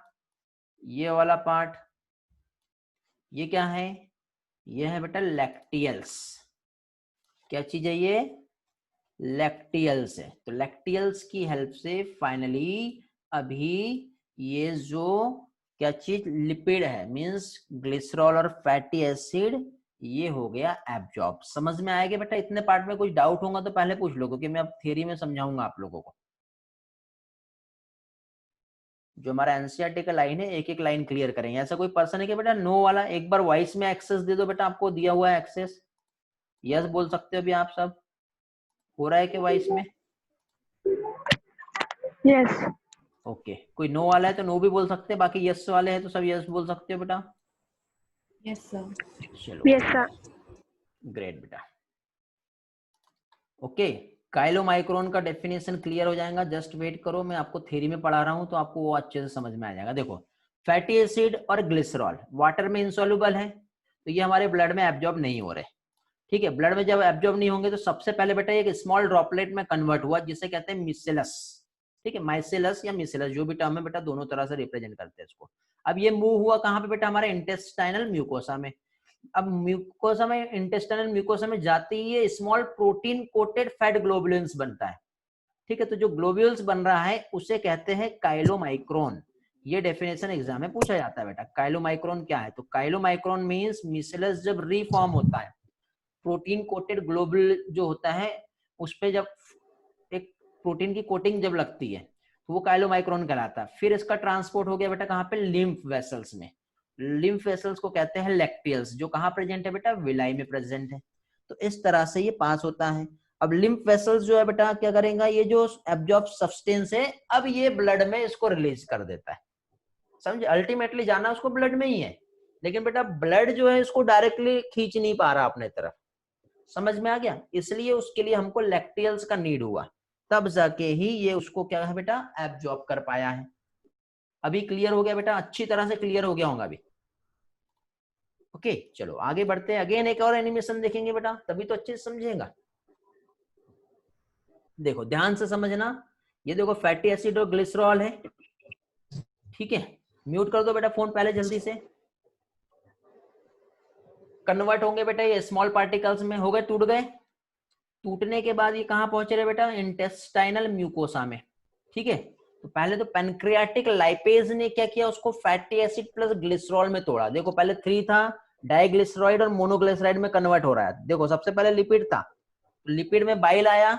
ये वाला पार्ट, ये क्या है, ये है बेटा लैक्टियल्स। क्या चीज है ये, लैक्टियल्स है। तो लैक्टियल्स की हेल्प से फाइनली अभी ये जो क्या चीज लिपिड है, मींस ग्लिसरॉल और फैटी एसिड, ये हो गया एब्जॉर्ब। समझ में आएगा बेटा, इतने पार्ट में कुछ डाउट होगा तो पहले पूछ लो, क्योंकि मैं अब थ्योरी में समझाऊंगा आप लोगों को। जो हमारा एनसीईआरटी का लाइन है एक एक लाइन क्लियर करेंगे। ऐसा कोई पर्सन है कि बेटा नो वाला, एक बार वॉइस में एक्सेस दे दो बेटा, आपको दिया हुआ है एक्सेस, यस बोल सकते हो अभी आप सब, हो रहा है कि वॉइस में, यस ओके। कोई नो वाला है तो नो भी बोल सकते हैं, बाकी यस वाले हैं तो सब यस बोल सकते हो बेटा। यस सर चलो यस सर ग्रेट बेटा। ओके, काइलोमाइक्रोन का डेफिनेशन क्लियर हो जाएगा, जस्ट वेट करो, मैं आपको थ्योरी में पढ़ा रहा हूं तो आपको वो अच्छे से समझ में आ जाएगा। देखो फैटी एसिड और ग्लिसरॉल वाटर में इंसॉल्युबल है, तो ये हमारे ब्लड में एब्जॉर्ब नहीं हो रहे। ठीक है, ब्लड में जब एब्जॉर्ब नहीं होंगे तो सबसे पहले बेटा एक स्मॉल ड्रॉपलेट में कन्वर्ट हुआ, जिसे कहते हैं मिसेलस। ठीक है, माइसेलस या मिसेलस जो भी टर्म है बेटा, दोनों तरह से रिप्रेजेंट करते हैं इसको। अब ये मूव हुआ कहाँ पे बेटा, हमारे इंटेस्टाइनल म्यूकोसा में। अब म्यूकोसा में, इंटेस्टाइनल म्यूकोसा में जाते ही ये small protein coated fat globulins बनता है। ठीक है, तो जो ग्लोब्यूल्स बन रहा है उसे कहते हैं काइलोमाइक्रोन। ये डेफिनेशन एग्जाम में पूछा जाता है बेटा, काइलोमाइक्रोन क्या है। तो काइलोमाइक्रोन मींस मिसेलस जब रीफॉर्म होता है, प्रोटीन कोटेड ग्लोबुल जो होता है उस पे जब एक प्रोटीन की कोटिंग जब लगती है तो वो काइलोमाइक्रोन कहलाता है। फिर इसका ट्रांसपोर्ट हो गया बेटा कहाँ पे, लिम्फ वेसल्स में। लिम्फ वेसल्स को कहते हैं लैक्टियल्स, जो कहाँ प्रेजेंट है बेटा, विलाई में प्रेजेंट है। तो इस तरह से ये पास होता है। अब लिम्फ वेसल्स जो है बेटा क्या करेगा, ये जो एब्जॉर्ब सब्सटेंस है अब ये ब्लड में इसको रिलीज कर देता है। समझे, अल्टीमेटली जाना उसको ब्लड में ही है, लेकिन बेटा ब्लड जो है इसको डायरेक्टली खींच नहीं पा रहा अपने तरफ। समझ में आ गया, इसलिए उसके लिए हमको लैक्टियल्स का नीड हुआ, तब जाके ही ये उसको क्या है बेटा, एब्जॉर्ब कर पाया है। अभी क्लियर हो गया बेटा, अच्छी तरह से क्लियर हो गया होगा अभी। ओके चलो आगे बढ़ते हैं, अगेन एक और एनिमेशन देखेंगे बेटा, तभी तो अच्छे से समझेगा। देखो ध्यान से समझना, ये देखो फैटी एसिड और ग्लिसरॉल है। ठीक है, म्यूट कर दो बेटा फोन पहले जल्दी से। कन्वर्ट होंगे बेटा ये स्मॉल पार्टिकल्स में, हो गए, टूट गए। टूटने के बाद ये कहाँ पहुंच रहे बेटा, इंटेस्टाइनल म्यूकोसा में। ठीक है, तो पहले तो पैनक्रियाटिक लाइपेज ने क्या किया, उसको फैटी एसिड प्लस ग्लिसरॉल में तोड़ा। देखो पहले 3 था, डाइग्लिसराइड और मोनोग्लिसराइड में कन्वर्ट हो रहा है। देखो सबसे पहले लिपिड था, लिपिड में बाइल आया।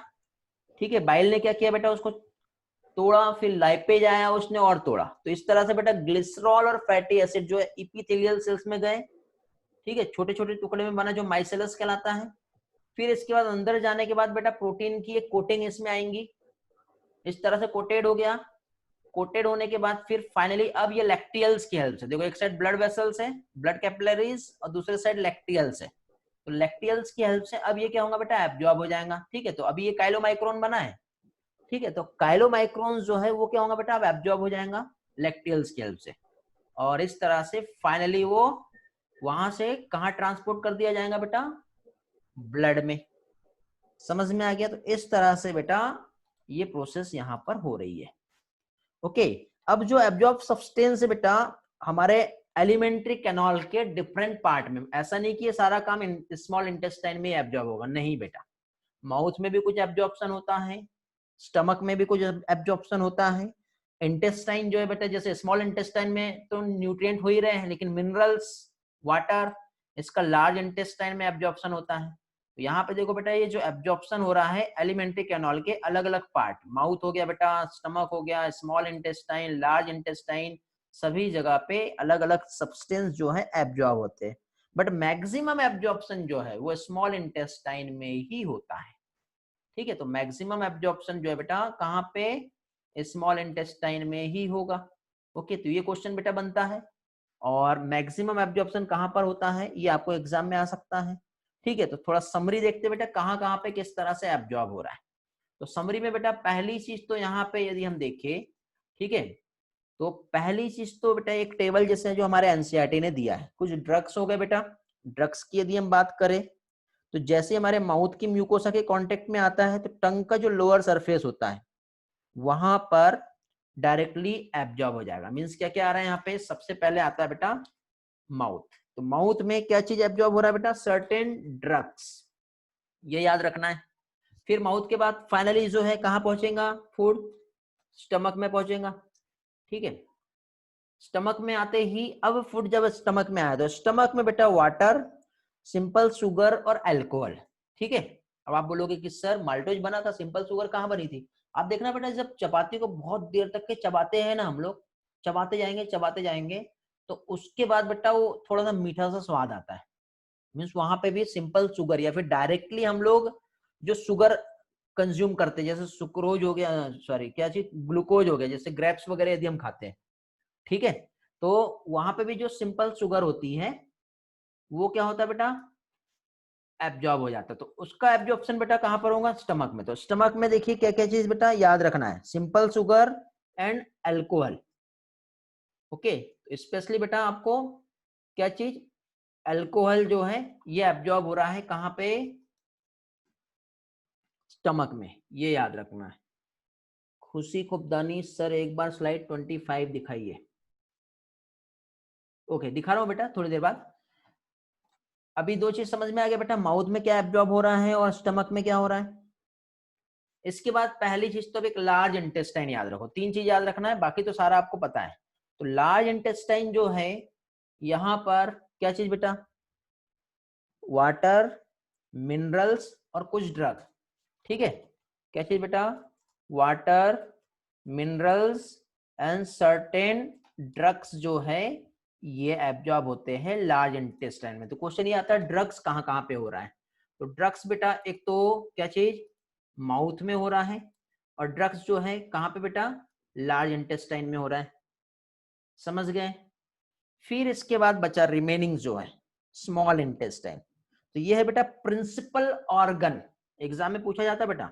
ठीक है, बाइल ने क्या किया बेटा, उसको तोड़ा, फिर लाइपेज आया उसने और तोड़ा। तो इस तरह से बेटा ग्लिसरॉल और फैटी एसिड जो है इपिथेलियल सेल्स में गए। ठीक है, छोटे छोटे टुकड़े में बना जो माइसेलस कहलाता है। फिर इसके बाद अंदर जाने के बाद बेटा प्रोटीन की एक कोटिंग इसमें आएंगी, इस तरह से कोटेड हो गया। कोटेड होने के बाद फिर फाइनली अब ये लैक्टियल्स की हेल्प से, देखो एक साइड ब्लड वेसल्स है, ब्लड कैपिलरीज, और दूसरे साइड लैक्टियल्स है। तो लैक्टियल्स की हेल्प से अब ये क्या होगा बेटा, एब्जॉर्ब हो जाएगा। ठीक है, तो अभी ये काइलोमाइक्रोन बना है। ठीक है, तो काइलोमाइक्रोन जो है वो क्या होगा बेटा, अब एब्जॉर्ब हो जाएगा लैक्टियल्स की हेल्प से। और इस तरह से फाइनली वो वहां से कहां ट्रांसपोर्ट कर दिया जाएगा बेटा, ब्लड में। समझ में आ गया? तो इस तरह से बेटा ये प्रोसेस यहां पर हो रही है। ओके, अब जो एब्जॉर्ब सब्सटेंस है बेटा हमारे एलिमेंट्री कैनाल के डिफरेंट पार्ट में, ऐसा नहीं कि ये सारा काम स्मॉल इंटेस्टाइन में एब्जॉर्ब होगा, नहीं बेटा। माउथ में भी कुछ एब्जॉर्प्शन होता है, स्टमक में भी कुछ एब्जॉर्प्शन होता है। इंटेस्टाइन जो है बेटा, जैसे स्मॉल इंटेस्टाइन में तो न्यूट्रिएंट हो ही रहे हैं, लेकिन मिनरल्स, वाटर, इसका लार्ज इंटेस्टाइन में एब्जॉर्प्शन होता है। तो यहाँ पे देखो बेटा, ये जो एब्जॉर्प्शन हो रहा है एलिमेंट्री कैनाल के अलग अलग पार्ट, माउथ हो गया बेटा, स्टमक हो गया, स्मॉल इंटेस्टाइन, लार्ज इंटेस्टाइन, सभी जगह पे अलग अलग सब्सटेंस जो है एब्जॉर्ब होते हैं। बट मैक्सिमम एब्जॉर्प्शन जो है वो स्मॉल इंटेस्टाइन में ही होता है। ठीक है, तो मैक्सिमम एब्जॉर्प्शन जो है बेटा कहाँ पे, स्मॉल इंटेस्टाइन में ही होगा। ओके, तो ये क्वेश्चन बेटा बनता है। और मैक्सिमम एब्जॉर्प्शन कहाँ पर होता है, ये आपको एग्जाम में आ सकता है। ठीक है, तो थोड़ा समरी देखते बेटा कहाँ कहाँ पे किस तरह से एब्जॉर्ब हो रहा है। तो समरी में बेटा पहली चीज तो यहाँ पे यदि हम देखें, ठीक है, तो पहली चीज तो बेटा एक टेबल जैसे जो हमारे एनसीईआरटी ने दिया है, कुछ ड्रग्स हो गए बेटा। ड्रग्स की यदि हम बात करें तो जैसे हमारे माउथ की म्यूकोसा के कांटेक्ट में आता है तो टंग का जो लोअर सरफेस होता है वहां पर डायरेक्टली एब्जॉर्ब हो जाएगा। मींस क्या क्या आ रहा है यहाँ पे, सबसे पहले आता है बेटा माउथ। तो माउथ में क्या चीज एब्जॉर्ब हो रहा है बेटा, सर्टेन ड्रग्स, ये याद रखना है। फिर माउथ के बाद फाइनली जो है कहाँ पहुंचेगा, फूड स्टमक में पहुंचेगा। ठीक है, स्टमक में आते ही अब फूड जब स्टमक में आया तो स्टमक में बेटा वाटर, सिंपल शुगर और अल्कोहल। ठीक है, अब आप बोलोगे कि सर माल्टोज बना था, सिंपल शुगर कहाँ बनी थी? आप देखना बेटा, जब चपाती को बहुत देर तक के चबाते हैं ना हम लोग, चबाते जाएंगे तो उसके बाद बेटा वो थोड़ा सा मीठा सा स्वाद आता है। मीन्स वहां पे भी सिंपल शुगर या फिर डायरेक्टली हम लोग जो शुगर कंज्यूम करते हैं, जैसे सुक्रोज हो गया, सॉरी क्या चीज, ग्लूकोज हो गया, जैसे ग्रेप्स वगैरह यदि हम खाते हैं। ठीक है, तो वहां पे भी जो सिंपल शुगर होती है वो क्या होता है बेटा, एब्जॉर्ब हो जाता है। तो उसका एब्जॉर्प्शन बेटा कहां पर होगा, स्टमक में। तो स्टमक में देखिए क्या क्या चीज बेटा याद रखना है, simple sugar and alcohol. Okay, specially बेटा आपको क्या चीज, अल्कोहल जो है ये एब्जॉर्ब हो रहा है कहां पे, स्टमक में, ये याद रखना है। खुशी खुबदानी सर एक बार स्लाइड 25 दिखाइए। ओके, दिखा रहा हूं बेटा थोड़ी देर बाद। अभी दो चीज समझ में आ गया बेटा, माउथ में क्या एब्जॉर्ब हो रहा है और स्टमक में क्या हो रहा है। इसके बाद पहली चीज तो एक लार्ज इंटेस्टाइन याद रखो, 3 चीज याद रखना है, बाकी तो सारा आपको पता है। तो लार्ज इंटेस्टाइन जो है यहां पर क्या चीज बेटा, वाटर, मिनरल्स और कुछ ड्रग। ठीक है, क्या चीज बेटा, water, minerals and certain drugs जो है ये एब्जॉर्ब होते हैं लार्ज इंटेस्टाइन में। तो क्वेश्चन ये आता है ड्रग्स कहाँ कहाँ पे हो रहा है। तो ड्रग्स बेटा एक तो क्या चीज, माउथ में हो रहा है, और ड्रग्स जो है कहाँ पे बेटा, लार्ज इंटेस्टाइन में हो रहा है। समझ गए? फिर इसके बाद बचा रिमेनिंग जो है स्मॉल इंटेस्टाइन। तो ये है बेटा प्रिंसिपल ऑर्गन, एग्जाम में पूछा जाता है बेटा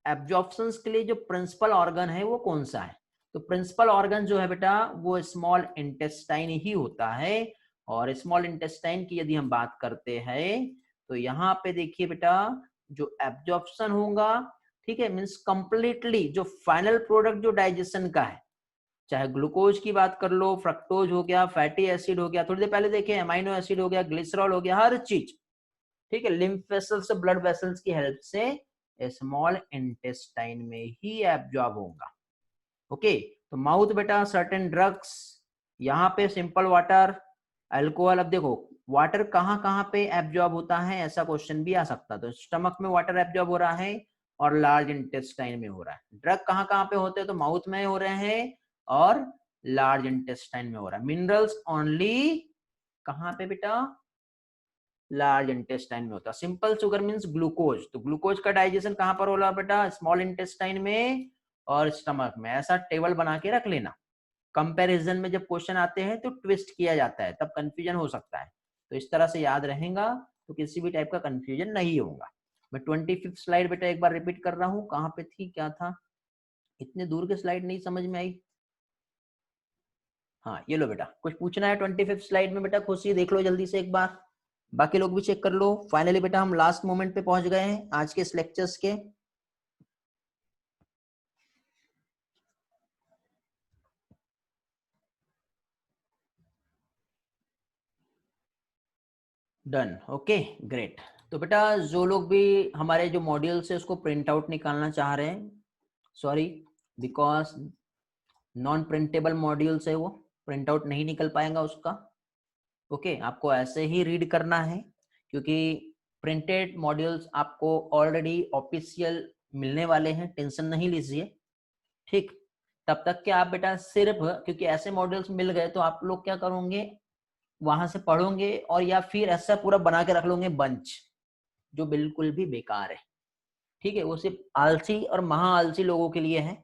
एब्जॉर्प्शंस के लिए जो प्रिंसिपल ऑर्गन है वो कौन सा है। तो प्रिंसिपल ऑर्गन जो है बेटा वो स्मॉल इंटेस्टाइन ही होता है। और स्मॉल इंटेस्टाइन की यदि हम बात करते हैं तो यहाँ पे देखिए बेटा जो एब्जॉर्प्शन होगा, ठीक है, मींस कंप्लीटली जो फाइनल प्रोडक्ट जो डाइजेशन का है, चाहे ग्लूकोज की बात कर लो, फ्रक्टोज हो गया, फैटी एसिड हो गया, थोड़ी देर पहले देखे अमाइनो एसिड हो गया, ग्लिसरॉल हो गया, हर चीज, ठीक है, लिम्फ वेसल्स से, ब्लड वेसल्स की हेल्प से स्मॉल इंटेस्टाइन में ही एब्जॉर्ब होगा। ओके, तो माउथ बेटा सर्टेन ड्रग्स, यहाँ पे सिंपल वाटर, अल्कोहल। अब देखो वाटर कहाँ कहाँ पे एब्जॉर्ब होता है, ऐसा क्वेश्चन भी आ सकता है। तो स्टमक में वाटर एब्जॉर्ब हो रहा है और लार्ज इंटेस्टाइन में हो रहा है। ड्रग कहाँ कहाँ पे होते हैं, तो माउथ में हो रहे हैं और लार्ज इंटेस्टाइन में हो रहा है। मिनरल्स ओनली कहाँ पे बेटा, लार्ज इंटेस्टाइन में होता है। सिंपल शुगर मींस ग्लूकोज, तो ग्लूकोज का डाइजेशन कहाँ पर हो रहा है बेटा, स्मॉल इंटेस्टाइन में और स्टमक में। ऐसा टेबल बना के रख लेना। कंपैरिजन में जब क्वेश्चन आते हैं तो ट्विस्ट किया जाता है, तब कंफ्यूजन हो सकता है। तो इस तरह से याद रहेगा तो किसी भी टाइप का कंफ्यूजन नहीं होगा। मैं 25th स्लाइड बेटा एक बार रिपीट कर रहा हूँ, कहाँ पे थी, क्या था, इतने दूर के स्लाइड नहीं समझ में आई। हाँ ये लो बेटा, कुछ पूछना है 25th स्लाइड में बेटा, खुशी देख लो जल्दी से एक बार, बाकी लोग भी चेक कर लो। फाइनली बेटा हम लास्ट मोमेंट पे पहुंच गए हैं आज के इस लेक्चर्स के। Done, okay great. तो बेटा जो लोग भी हमारे जो मॉड्यूल्स है उसको प्रिंट आउट निकालना चाह रहे हैं, sorry because non printable modules है, वो प्रिंट आउट नहीं निकल पाएगा उसका। ओके, आपको ऐसे ही रीड करना है क्योंकि प्रिंटेड मॉड्यूल्स आपको ऑलरेडी ऑफिशियल मिलने वाले हैं, टेंशन नहीं लीजिए, ठीक। तब तक कि आप बेटा सिर्फ, क्योंकि ऐसे मॉड्यूल्स मिल गए तो आप लोग क्या करोगे, वहां से पढ़ोगे और या फिर ऐसा पूरा बना के रख लोगे बंच, जो बिल्कुल भी बेकार है, ठीक है। वो सिर्फ आलसी और महा आलसी लोगों के लिए है,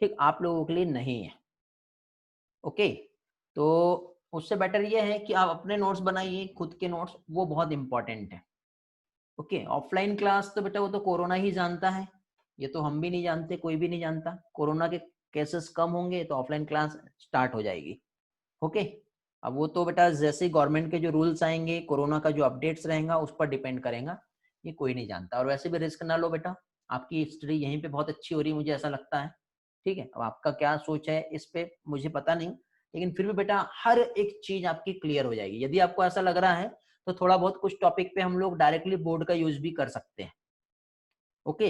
ठीक, आप लोगों के लिए नहीं है। ओके, तो उससे बेटर ये है कि आप अपने नोट्स बनाइए, खुद के नोट्स, वो बहुत इंपॉर्टेंट है। ओके, ऑफलाइन क्लास तो बेटा वो तो कोरोना ही जानता है, ये तो हम भी नहीं जानते, कोई भी नहीं जानता। कोरोना के केसेस कम होंगे तो ऑफलाइन क्लास स्टार्ट हो जाएगी। ओके, अब वो तो बेटा जैसे गवर्नमेंट के जो रूल्स आएंगे, कोरोना का जो अपडेट्स रहेगा उस पर डिपेंड करेगा, ये कोई नहीं जानता। और वैसे भी रिस्क ना लो बेटा, आपकी हिस्ट्री यहीं पे बहुत अच्छी हो रही है मुझे ऐसा लगता है, ठीक है। अब आपका क्या सोच है इस पे मुझे पता नहीं, लेकिन फिर भी बेटा हर एक चीज आपकी क्लियर हो जाएगी। यदि आपको ऐसा लग रहा है तो थोड़ा बहुत कुछ टॉपिक पे हम लोग डायरेक्टली बोर्ड का यूज भी कर सकते हैं। ओके,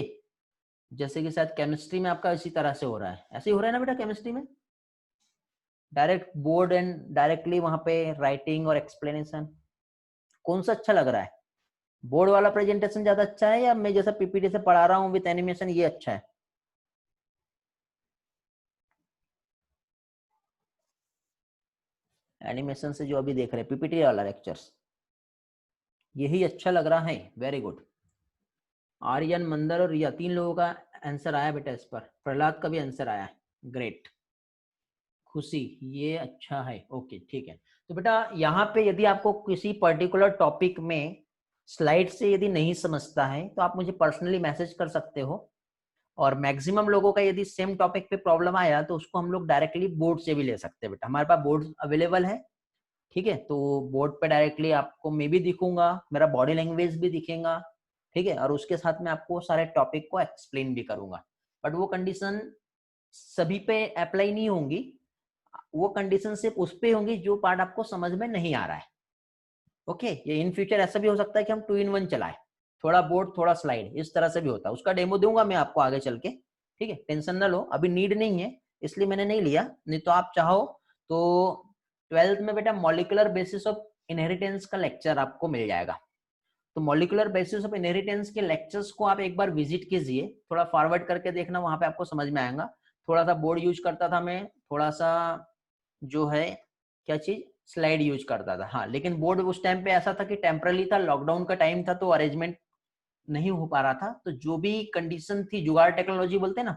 जैसे कि शायद केमिस्ट्री में आपका इसी तरह से हो रहा है, ऐसे ही हो रहा है ना बेटा केमिस्ट्री में, डायरेक्ट बोर्ड एंड डायरेक्टली वहां पे राइटिंग और एक्सप्लेनेशन। कौन सा अच्छा लग रहा है, बोर्ड वाला प्रेजेंटेशन ज्यादा अच्छा है या मैं जैसा पीपीटी से पढ़ा रहा हूँ विद एनिमेशन ये अच्छा है? एनिमेशन से जो अभी देख रहे हैं पीपीटी वाला लेक्चर्स, यही अच्छा लग रहा है, वेरी गुड। आर्यन, मंदर और रिया, 3 लोगों का आंसर आया बेटा इस पर, प्रहलाद का भी आंसर आया है, ग्रेट। खुशी, ये अच्छा है, ओके ठीक है। तो बेटा यहाँ पे यदि आपको किसी पर्टिकुलर टॉपिक में स्लाइड से यदि नहीं समझता है तो आप मुझे पर्सनली मैसेज कर सकते हो, और मैक्सिमम लोगों का यदि सेम टॉपिक पे प्रॉब्लम आया तो उसको हम लोग डायरेक्टली बोर्ड से भी ले सकते हैं बेटा, हमारे पास बोर्ड अवेलेबल है, ठीक है। तो बोर्ड पे डायरेक्टली आपको मैं भी दिखूंगा, मेरा बॉडी लैंग्वेज भी दिखेगा, ठीक है, और उसके साथ में आपको सारे टॉपिक को एक्सप्लेन भी करूंगा। बट वो कंडीशन सभी पे अप्लाई नहीं होंगी, वो कंडीशन सिर्फ उस पे होंगी जो पार्ट आपको समझ में नहीं आ रहा है। ओके, ये इन फ्यूचर ऐसा भी हो सकता है कि हम 2 in 1 चलाएं, थोड़ा बोर्ड थोड़ा स्लाइड, इस तरह से भी होता है। उसका डेमो दूंगा मैं आपको आगे चल के, ठीक है, टेंशन ना लो, अभी नीड नहीं है इसलिए मैंने नहीं लिया, नहीं तो आप चाहो तो 12th में बेटा मॉलिक्यूलर बेसिस ऑफ इनहेरिटेंस का लेक्चर आपको मिल जाएगा। तो मॉलिक्यूलर बेसिस ऑफ इनहेरिटेंस के लेक्चर्स को आप एक बार विजिट कीजिए, थोड़ा फॉरवर्ड करके देखना, वहां पे आपको समझ में आएगा। थोड़ा सा बोर्ड यूज करता था मैं, थोड़ा सा जो है क्या चीज, स्लाइड यूज करता था, हाँ। लेकिन बोर्ड उस टाइम पे ऐसा था कि टेम्पररी था, लॉकडाउन का टाइम था, तो अरेंजमेंट नहीं हो पा रहा था। तो जो भी कंडीशन थी, जुगाड़ टेक्नोलॉजी बोलते हैं ना,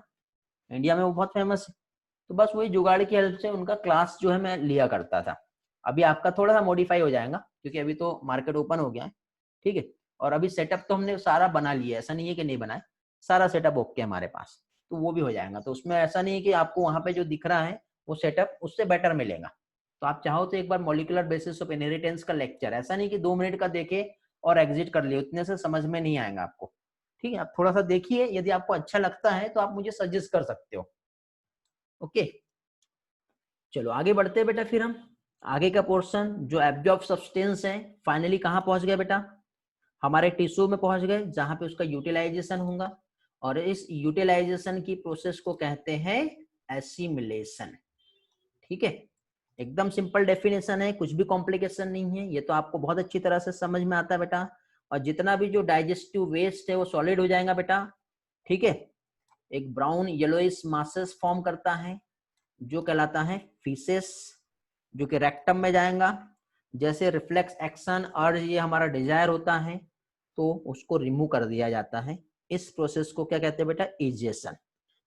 इंडिया में वो बहुत फेमस है, तो बस वही जुगाड़ की हेल्प से उनका क्लास जो है मैं लिया करता था। अभी आपका थोड़ा सा मॉडिफाई हो जाएगा क्योंकि अभी तो मार्केट ओपन हो गया है, ठीक है। और अभी सेटअप तो हमने सारा बना लिया है, ऐसा नहीं है कि नहीं बनाए, सारा सेटअप ओके हमारे पास, तो वो भी हो जाएगा। तो उसमें ऐसा नहीं है कि आपको वहां पे जो दिख रहा है वो सेटअप उससे बेटर मिलेगा। तो आप चाहो तो एक बार मॉलिक्यूलर बेसिस ऑफ इनहेरिटेंस का लेक्चर, ऐसा नहीं कि 2 मिनट का देखे और एग्जिट कर लिए, उतने से समझ में नहीं आएगा आपको, ठीक है। आप थोड़ा सा देखिए, यदि आपको अच्छा लगता है तो आप मुझे सजेस्ट कर सकते हो, ओके। चलो आगे बढ़ते हैं बेटा। फिर हम आगे का पोर्शन जो एब्जॉर्ब सब्सटेंस है फाइनली कहाँ पहुंच गया बेटा, हमारे टिश्यू में पहुंच गए जहां पे उसका यूटिलाइजेशन होगा, और इस यूटिलाइजेशन की प्रोसेस को कहते हैं एसिमिलेशन। ठीक है, एकदम सिंपल डेफिनेशन है, कुछ भी कॉम्प्लिकेशन नहीं है, ये तो आपको बहुत अच्छी तरह से समझ में आता है बेटा। और जितना भी जो डाइजेस्टिव वेस्ट है वो सॉलिड हो जाएगा बेटा। ठीक है, एक ब्राउन येलोइश मासेस फॉर्म करता है जो कहलाता है फीसेस, जो कि रेक्टम में जाएगा। जैसे रिफ्लेक्स एक्शन और ये हमारा डिजायर होता है तो उसको रिमूव कर दिया जाता है। इस प्रोसेस को क्या कहते हैं बेटा, इजेशन।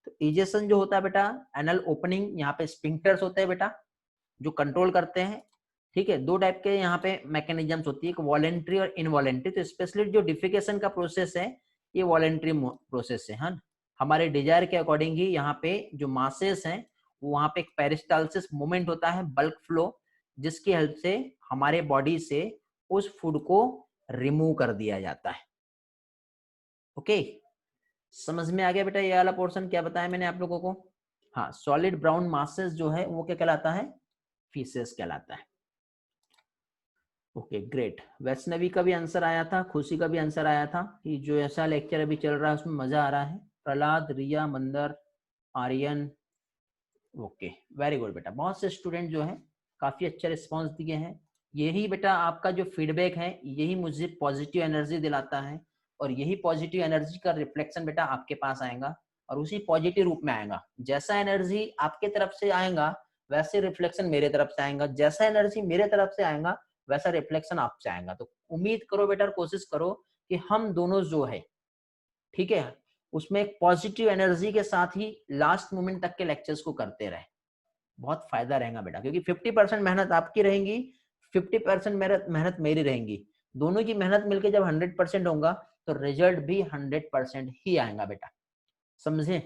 तो इजेशन जो होता है बेटा, एनल ओपनिंग, यहाँ पे स्पिंक्टर्स होते हैं बेटा जो कंट्रोल करते हैं। ठीक है, दो टाइप के यहाँ पे मैकेनिज्म्स होती है, एक वॉलेंट्री और इनवॉलेंट्री। तो स्पेशली जो डिफिकेशन का प्रोसेस है ये वॉलेंट्री प्रोसेस है, हाँ। हमारे डिजायर के अकॉर्डिंग ही यहाँ पे जो मासेस हैं वहाँ पे एक पेरिस्टाल्सिस मूवमेंट होता है, बल्क फ्लो, जिसकी हेल्प से हमारे बॉडी से उस फूड को रिमूव कर दिया जाता है। ओके, समझ में आ गया बेटा ये वाला पोर्शन क्या बताया मैंने आप लोगों को। हाँ, सॉलिड ब्राउन मासेस जो है वो क्या कहलाता है, फीसेस कहलाता है। ओके ग्रेट, वैष्णवी का भी आंसर आया था, खुशी का भी आंसर आया था कि जो ऐसा लेक्चर अभी चल रहा है उसमें मजा आ रहा है। प्रहलाद, रिया, मंदर, आर्यन, ओके वेरी गुड बेटा। बहुत से स्टूडेंट जो हैं काफी अच्छा रिस्पांस दिए हैं। यही बेटा आपका जो फीडबैक है यही मुझे पॉजिटिव एनर्जी दिलाता है, और यही पॉजिटिव एनर्जी का रिफ्लेक्शन बेटा आपके पास आएगा और उसी पॉजिटिव रूप में आएगा। जैसा एनर्जी आपके तरफ से आएगा वैसे रिफ्लेक्शन मेरे तरफ से आएगा, जैसा एनर्जी मेरे तरफ से आएगा वैसा रिफ्लेक्शन आपसे आएगा। तो उम्मीद करो बेटा, कोशिश करो कि हम दोनों जो है, ठीक है, उसमें एक पॉजिटिव एनर्जी के साथ ही लास्ट मोमेंट तक के लेक्चर्स को करते रहे। बहुत फायदा रहेगा बेटा, क्योंकि 50% मेहनत आपकी रहेगी, 50% मेहनत मेरी रहेगी। दोनों की मेहनत मिलकर जब 100% होगा तो रिजल्ट भी 100% ही आएगा बेटा, समझे।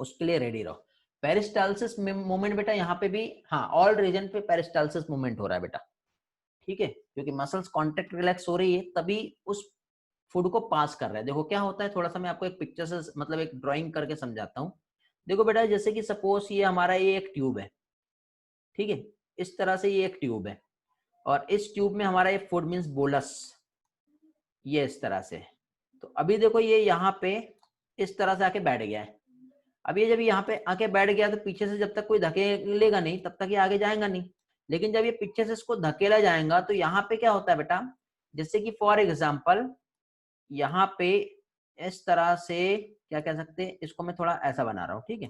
उसके लिए रेडी रहो। पेरिस्टाल्सिस मूवमेंट बेटा यहाँ पे भी, हाँ, ऑल रीजन पे पेरिस्टाल्सिस मूवमेंट हो रहा है बेटा। ठीक है, क्योंकि मसल्स कॉन्ट्रैक्ट रिलैक्स हो रही है तभी उस फूड को पास कर रहा है। देखो क्या होता है, थोड़ा सा मैं आपको एक पिक्चर से मतलब एक ड्राइंग करके समझाता हूँ। देखो बेटा, जैसे कि सपोज ये हमारा ये एक ट्यूब है, ठीक है, इस तरह से ये एक ट्यूब है, और इस ट्यूब में हमारा ये फूड मीन्स बोलस, ये इस तरह से। तो अभी देखो ये यहाँ पे इस तरह से आके बैठ गया है। अब ये जब यहाँ पे आके बैठ गया तो पीछे से जब तक कोई धकेलेगा नहीं तब तक ये आगे जाएगा नहीं। लेकिन जब ये पीछे से इसको धकेला जाएगा तो यहाँ पे क्या होता है बेटा, जैसे कि फॉर एग्जाम्पल यहाँ पे इस तरह से क्या कह सकते हैं, इसको मैं थोड़ा ऐसा बना रहा हूँ, ठीक है,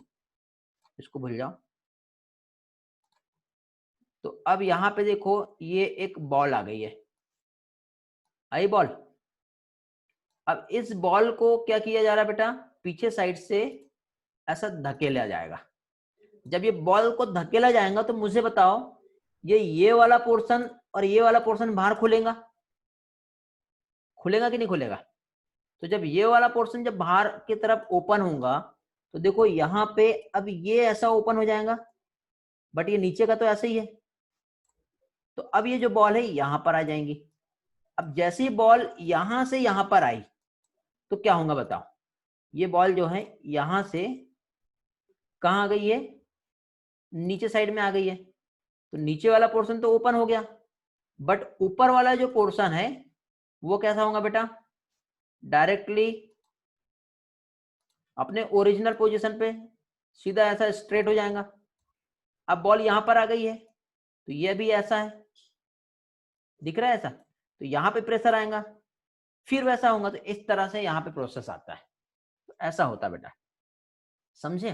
इसको भूल जाओ। तो अब यहाँ पे देखो ये एक बॉल आ गई है, आई बॉल। अब इस बॉल को क्या किया जा रहा है बेटा, पीछे साइड से ऐसा धकेला जाएगा। जब ये बॉल को धकेला जाएगा तो मुझे बताओ ये वाला पोर्शन और ये वाला पोर्शन बाहर खुलेगा, खुलेगा कि नहीं खुलेगा। तो जब ये वाला पोर्शन जब बाहर की तरफ ओपन होगा तो देखो यहाँ पे अब ये ऐसा ओपन हो जाएगा, बट ये नीचे का तो ऐसे ही है। तो अब ये जो बॉल है यहां पर आ जाएंगी। अब जैसे ही बॉल यहां से यहां पर आई तो क्या होगा बताओ, ये बॉल जो है यहां से कहाँ आ गई है, नीचे साइड में आ गई है। तो नीचे वाला पोर्शन तो ओपन हो गया, बट ऊपर वाला जो पोर्शन है वो कैसा होगा बेटा, डायरेक्टली अपने ओरिजिनल पोजीशन पे सीधा ऐसा स्ट्रेट हो जाएगा। अब बॉल यहां पर आ गई है तो ये भी ऐसा है, दिख रहा है ऐसा, तो यहाँ पे प्रेशर आएगा, फिर वैसा होगा। तो इस तरह से यहाँ पे प्रोसेस आता है, तो ऐसा होता है बेटा, समझे।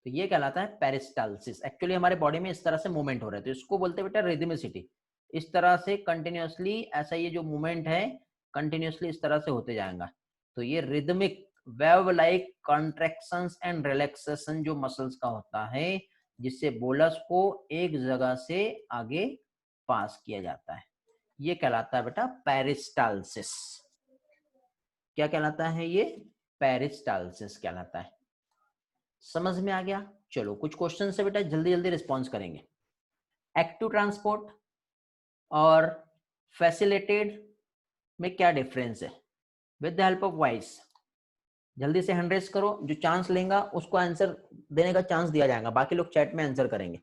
तो ये कहलाता है पेरिस्टाल्सिस। एक्चुअली हमारे बॉडी में इस तरह से मूवमेंट हो रहे हैं तो इसको बोलते हैं बेटा रिदमिसिटी। इस तरह से कंटिन्यूअसली ऐसा ये जो मूवमेंट है कंटिन्यूअसली इस तरह से होते जाएगा। तो ये rhythmic wave like contractions and relaxation जो मसल्स का होता है, जिससे बोलस को एक जगह से आगे पास किया जाता है, ये कहलाता है बेटा पेरिस्टाल्सिस। क्या कहलाता है ये, पेरिस्टाल्सिस कहलाता है। समझ में आ गया। चलो कुछ क्वेश्चन से बेटा जल्दी जल्दी रिस्पॉन्स करेंगे। एक्टिव ट्रांसपोर्ट और फैसिलिटेड में क्या डिफरेंस है, with the help of voice. जल्दी से हैंड रेस करो, जो चांस लेगा उसको आंसर देने का चांस दिया जाएगा, बाकी लोग चैट में आंसर करेंगे।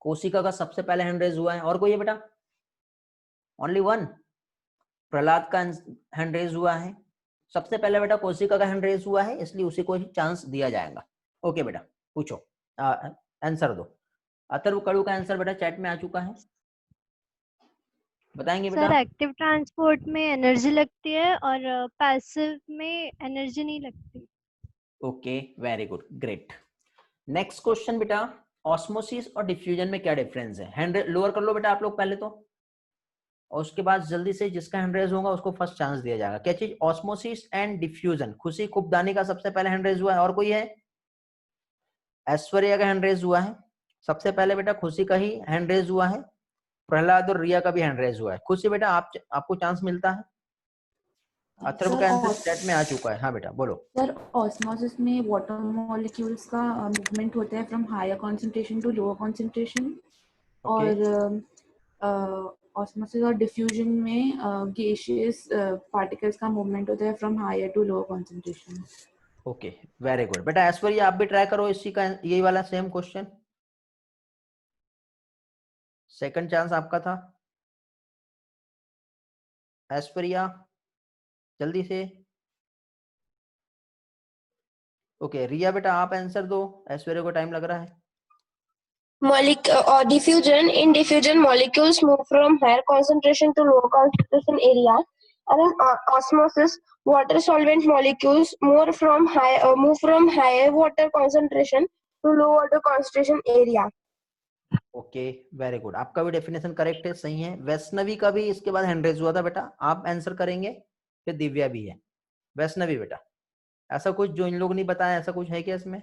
कोशिका का सबसे पहले हैंड रेज हुआ है, और कोई है बेटा? Only one. प्रहलाद का हैंड रेज हुआ है सबसे पहले बेटा, कोशिका का हैंड रेज हुआ है, इसलिए उसी को ही चांस दिया जाएगा। ओके बेटा, पूछो, आंसर दो। अथर्व कड़ू का आंसर बेटा चैट में आ चुका है, बताएंगे बेटा? सर एक्टिव ट्रांसपोर्ट में एनर्जी लगती है और पैसिव में एनर्जी नहीं लगती। Okay, very good, great. Next question बेटा, ऑस्मोसिस और डिफ्यूजन में क्या डिफरेंस है? हैंड लोअर कर लो बेटा आप लोग पहले तो, और उसके बाद जल्दी से जिसका हैंड रेज होगा उसको फर्स्ट चांस दिया जाएगा। क्या चीज? Osmosis and diffusion. खुशी खुबदानी का सबसे पहले हैंड रेज हुआ है, और कोई है? ऐश्वर्या का हैंड रेज हुआ है सबसे पहले बेटा, खुशी का ही हैंड रेज हुआ है, प्रहलाद और रिया का भी हैंड रेज हुआ है। खुशी बेटा आपको चांस मिलता है। अथर्व का आंसर चैट में आ चुका है, हाँ बेटा बोलो। सर ऑस्मोसिस में वाटर मॉलिक्यूल्स का मूवमेंट होता है from higher concentration to lower concentration, और ऑस्मोसिस और डिफ्यूजन में गैसियस पार्टिकल्स का मूवमेंट होता है from higher to lower concentration. Okay, very good बेटा। ऐश्वर्या आप भी ट्राई करो इसी का, यही वाला सेम क्वेश्चन, सेकंड चांस आपका था। ऐश्वर्या जल्दी से। ओके रिया बेटा आप आंसर दो, ऐश्वर्या को टाइम लग रहा है। Diffusion. In diffusion, molecules move from higher concentration to lower concentration area, and in osmosis, water solvent molecules move from higher water concentration to low water concentration area. Okay very good, आपका भी definition correct है, सही है। वैष्णवी का भी इसके बाद hand raise हुआ था बेटा, आप आंसर करेंगे, फिर दिव्या भी है। वैष्णवी बेटा ऐसा कुछ जो इन लोग नहीं बताया, ऐसा कुछ है क्या इसमें,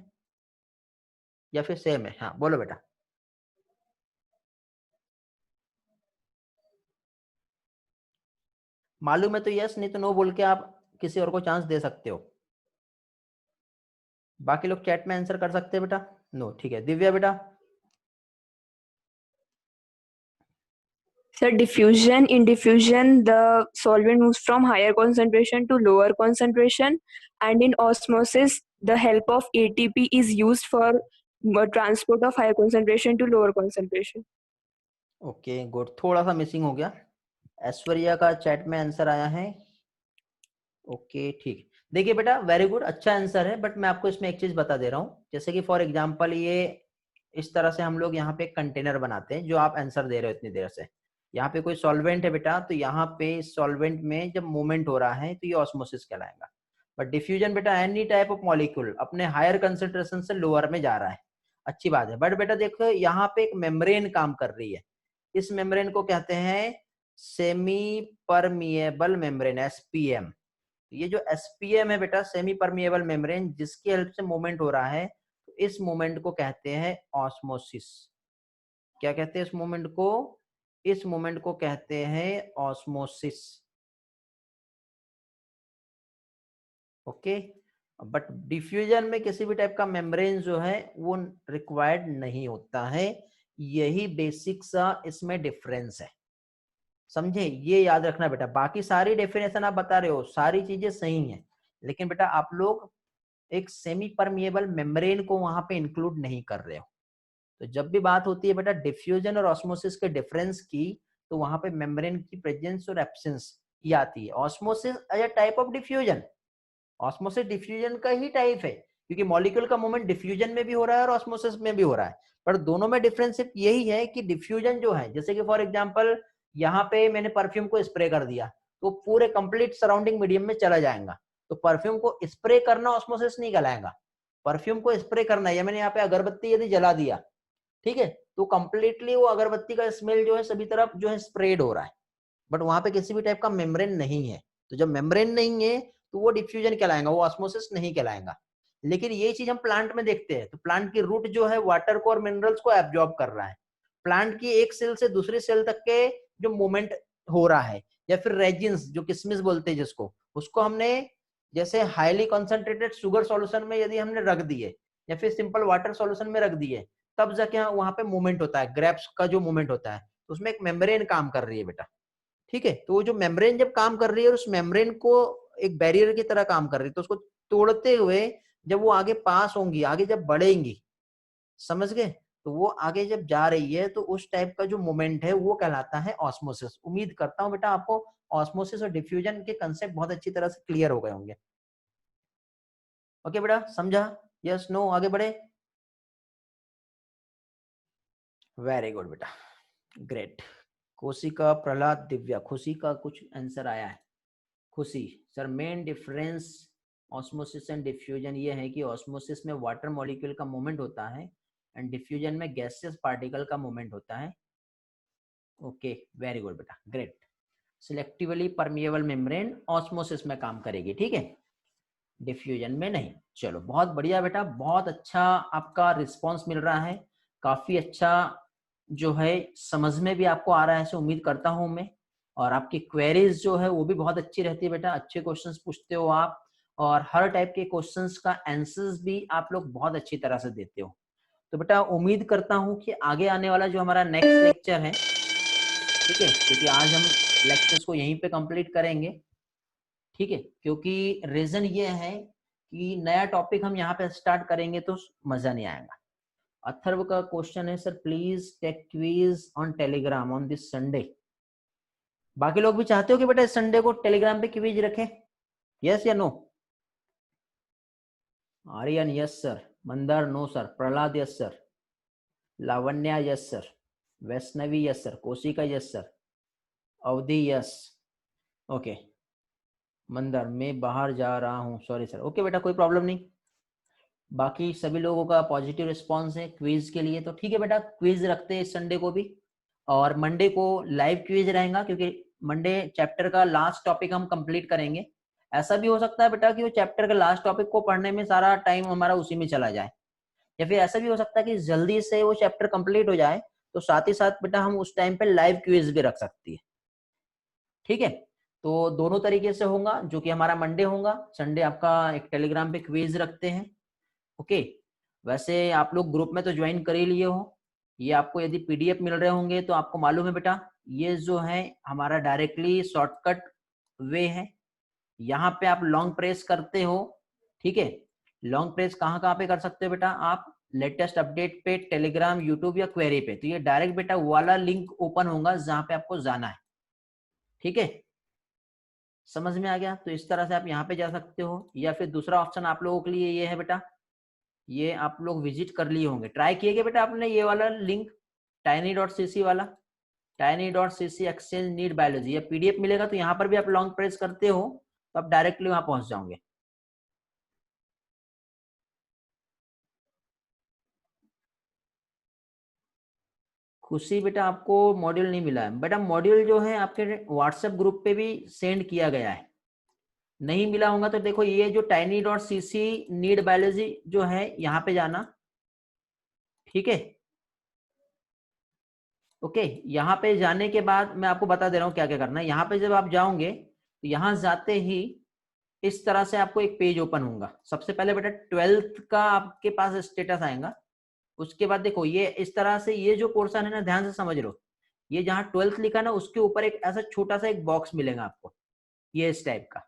या फिर सेम है? हाँ बोलो बेटा। मालूम है तो यस, नहीं तो नो बोल के आप किसी और को चांस दे सकते हो। बाकी लोग चैट में आंसर कर सकते हैं बेटा। नो, ठीक है। दिव्या बेटा। So diffusion, in diffusion, the solvent moves from higher concentration to lower concentration, and in osmosis, the help of ATP is used for transport of higher concentration to lower concentration. Okay good, थोड़ा सा missing हो गया। ऐश्वर्या का chat में answer आया है। Okay ठीक, देखिए बेटा वेरी गुड, अच्छा आंसर है, बट मैं आपको इसमें एक चीज बता दे रहा हूँ। जैसे कि फॉर एग्जांपल ये इस तरह से हम लोग यहाँ पे एक कंटेनर बनाते हैं, जो आप आंसर दे रहे हो इतनी देर से। यहाँ पे कोई सॉल्वेंट है बेटा, तो यहाँ पे सॉल्वेंट में जब मूवमेंट हो रहा है तो ये ऑस्मोसिस कहलाएगा। बट डिफ्यूजन बेटा एनी टाइप ऑफ मॉलिक्यूल अपने हायर कंसेंट्रेशन से लोअर में जा रहा है, अच्छी बात है। बट बेटा देखो यहाँ पे एक मेम्ब्रेन काम कर रही है, इस मेम्ब्रेन को कहते हैं सेमी परमिएबल मेम्ब्रेन, एसपीएम। ये जो एसपीएम है बेटा, सेमी परमिएबल मेम्ब्रेन, जिसकी हेल्प से मूवमेंट हो रहा है, तो इस मूवमेंट को कहते हैं ऑस्मोसिस। क्या कहते हैं इस मूवमेंट को? इस मूवमेंट को कहते हैं ऑस्मोसिस। ओके, बट डिफ्यूजन में किसी भी टाइप का मेम्ब्रेन जो है वो रिक्वायर्ड नहीं होता है। यही बेसिक सा इसमें डिफरेंस है, समझे? ये याद रखना बेटा। बाकी सारी डेफिनेशन आप बता रहे हो, सारी चीजें सही हैं, लेकिन बेटा आप लोग एक सेमी परमिएबल मेम्ब्रेन को वहां पे इंक्लूड नहीं कर रहे हो। तो जब भी बात होती है बेटा डिफ्यूजन और ऑस्मोसिस के डिफरेंस की, तो वहां पे मेम्ब्रेन की प्रेजेंस और एब्सेंस ही आती है। Osmosis as a type of diffusion, osmosis diffusion का ही टाइप है, क्योंकि मॉलिक्यूल का मूवमेंट डिफ्यूजन में भी हो रहा है और ऑस्मोसिस में भी हो रहा है। पर दोनों में डिफरेंस सिर्फ यही है कि डिफ्यूजन जो है, जैसे कि फॉर एग्जांपल यहाँ पे मैंने परफ्यूम को स्प्रे कर दिया, तो पूरे कंप्लीट सराउंडिंग मीडियम में चला जाएगा। तो परफ्यूम को स्प्रे करना ऑस्मोसिस नहीं कहलाएगा। परफ्यूम को स्प्रे करना, या मैंने यहाँ पे अगरबत्ती यदि जला दिया, ठीक है, तो कंप्लीटली वो अगरबत्ती का स्मेल जो है सभी तरफ जो है स्प्रेड हो रहा है, बट वहां पे किसी भी टाइप का मेम्ब्रेन नहीं है। तो जब मेम्ब्रेन नहीं है तो वो डिफ्यूजन कहलाएगा, वो ऑस्मोसिस नहीं कहलाएगा। लेकिन ये चीज हम प्लांट में देखते हैं, तो प्लांट की रूट जो है वाटर को और मिनरल्स को एब्जॉर्ब कर रहा है। प्लांट की एक सेल से दूसरी सेल तक के जो मूवमेंट हो रहा है, या फिर रेजिन्स जो किशमिश बोलते हैं जिसको, उसको हमने जैसे हाईली कॉन्सेंट्रेटेड शुगर सॉल्यूशन में यदि हमने रख दिए, या फिर सिंपल वाटर सॉल्यूशन में रख दिए, तब जाके वहां पे मूवमेंट होता है। ग्रेप्स का जो मूवमेंट होता है, तो उसमें एक मेम्ब्रेन काम कर रही है बेटा, ठीक है। तो वो जो मेम्ब्रेन जब काम कर रही है, उस मेम्ब्रेन को एक बैरियर की तरह काम कर रही है, तो उसको तोड़ते हुए जब वो आगे पास होंगी, आगे जब बढ़ेंगी, समझ गए, तो वो आगे जब जा रही है तो उस टाइप का जो मोमेंट है वो कहलाता है ऑस्मोसिस। उम्मीद करता हूँ बेटा आपको ऑस्मोसिस और डिफ्यूजन के कंसेप्ट बहुत अच्छी तरह से क्लियर हो गए होंगे। ओके बेटा, समझा? यस, नो, आगे बढ़े। वेरी गुड बेटा, ग्रेट। कोशिका, प्रहलाद, दिव्या, खुशी का कुछ आंसर आया है। खुशी sir, main difference osmosis and diffusion ये है कि ऑस्मोसिस में वाटर मॉलिक्यूल का मूवमेंट होता है एंड डिफ्यूजन में गैसियस पार्टिकल का मूवमेंट होता है। ओके, वेरी गुड बेटा, great. Selectively permeable membrane osmosis में काम करेगी, ठीक है, डिफ्यूजन में नहीं। चलो बहुत बढ़िया बेटा, बहुत अच्छा आपका रिस्पांस मिल रहा है, काफी अच्छा जो है समझ में भी आपको आ रहा है, ऐसे उम्मीद करता हूं मैं। और आपकी क्वेरीज जो है वो भी बहुत अच्छी रहती है बेटा, अच्छे क्वेश्चंस पूछते हो आप, और हर टाइप के क्वेश्चंस का आंसर्स भी आप लोग बहुत अच्छी तरह से देते हो। तो बेटा उम्मीद करता हूं कि आगे आने वाला जो हमारा नेक्स्ट लेक्चर है, ठीक है, क्योंकि आज हम लेक्चर्स को यहीं पे कंप्लीट करेंगे, ठीक है, क्योंकि रीजन ये है कि नया टॉपिक हम यहाँ पे स्टार्ट करेंगे तो मजा नहीं आएगा। अथर्व का क्वेश्चन है, sir please take quiz on Telegram on this Sunday. बाकी लोग भी चाहते हो कि बेटा इस संडे को टेलीग्राम पे क्विज रखें, यस या no? Aryan yes sir, Mandar no sir, Prahlad yes sir, Lavanya yes sir, Vaishnavi yes sir, Koshika yes sir, Avadhi yes, okay. Mandar मैं बाहर जा रहा हूँ, सॉरी सर, ओके बेटा कोई प्रॉब्लम नहीं। बाकी सभी लोगों का पॉजिटिव रिस्पांस है क्विज के लिए, तो ठीक है बेटा, क्विज रखते हैं इस संडे को भी, और मंडे को लाइव क्विज रहेगा, क्योंकि मंडे चैप्टर का लास्ट टॉपिक हम कंप्लीट करेंगे। ऐसा भी हो सकता है बेटा कि वो चैप्टर के लास्ट टॉपिक को पढ़ने में सारा टाइम हमारा उसी में चला जाए, या फिर ऐसा भी हो सकता है कि जल्दी से वो चैप्टर कंप्लीट हो जाए, तो साथ ही साथ बेटा हम उस टाइम पे लाइव क्विज भी रख सकती है, ठीक है। तो दोनों तरीके से होगा, जो कि हमारा मंडे होगा, संडे आपका एक टेलीग्राम पे क्विज रखते हैं, ओके। वैसे आप लोग ग्रुप में तो ज्वाइन कर ही लिए हो, ये आपको यदि पीडीएफ मिल रहे होंगे तो आपको मालूम है बेटा, ये जो है हमारा डायरेक्टली शॉर्टकट वे है। यहाँ पे आप लॉन्ग प्रेस करते हो, ठीक है, लॉन्ग प्रेस कहाँ कहाँ पे कर सकते हो बेटा आप? लेटेस्ट अपडेट पे, टेलीग्राम, यूट्यूब या क्वेरी पे, तो ये डायरेक्ट बेटा वाला लिंक ओपन होगा जहाँ पे आपको जाना है, ठीक है, समझ में आ गया? तो इस तरह से आप यहाँ पे जा सकते हो, या फिर दूसरा ऑप्शन आप लोगों के लिए ये है बेटा, ये आप लोग विजिट कर लिए होंगे, ट्राई किए बेटा आपने ये वाला लिंक tiny.cc वाला, tiny.cc एक्सचेंज नीड बायोलॉजी, या पीडीएफ मिलेगा तो यहाँ पर भी आप लॉन्ग प्रेस करते हो तो आप डायरेक्टली वहां पहुंच जाओगे। खुशी बेटा आपको मॉड्यूल नहीं मिला है बेटा, मॉड्यूल जो है आपके व्हाट्सएप ग्रुप पे भी सेंड किया गया है, नहीं मिला होगा तो देखो ये जो tiny.cc नीड बायोलॉजी जो है यहाँ पे जाना, ठीक है, ओके। यहाँ पे जाने के बाद मैं आपको बता दे रहा हूँ क्या क्या करना है। यहाँ पे जब आप जाओगे तो यहाँ जाते ही इस तरह से आपको एक पेज ओपन होगा। सबसे पहले बेटा 12th का आपके पास स्टेटस आएगा, उसके बाद देखो ये इस तरह से, ये जो पोर्शन है ना ध्यान से समझ लो, ये जहाँ 12th लिखा ना उसके ऊपर एक ऐसा छोटा सा एक बॉक्स मिलेगा आपको, ये इस टाइप का।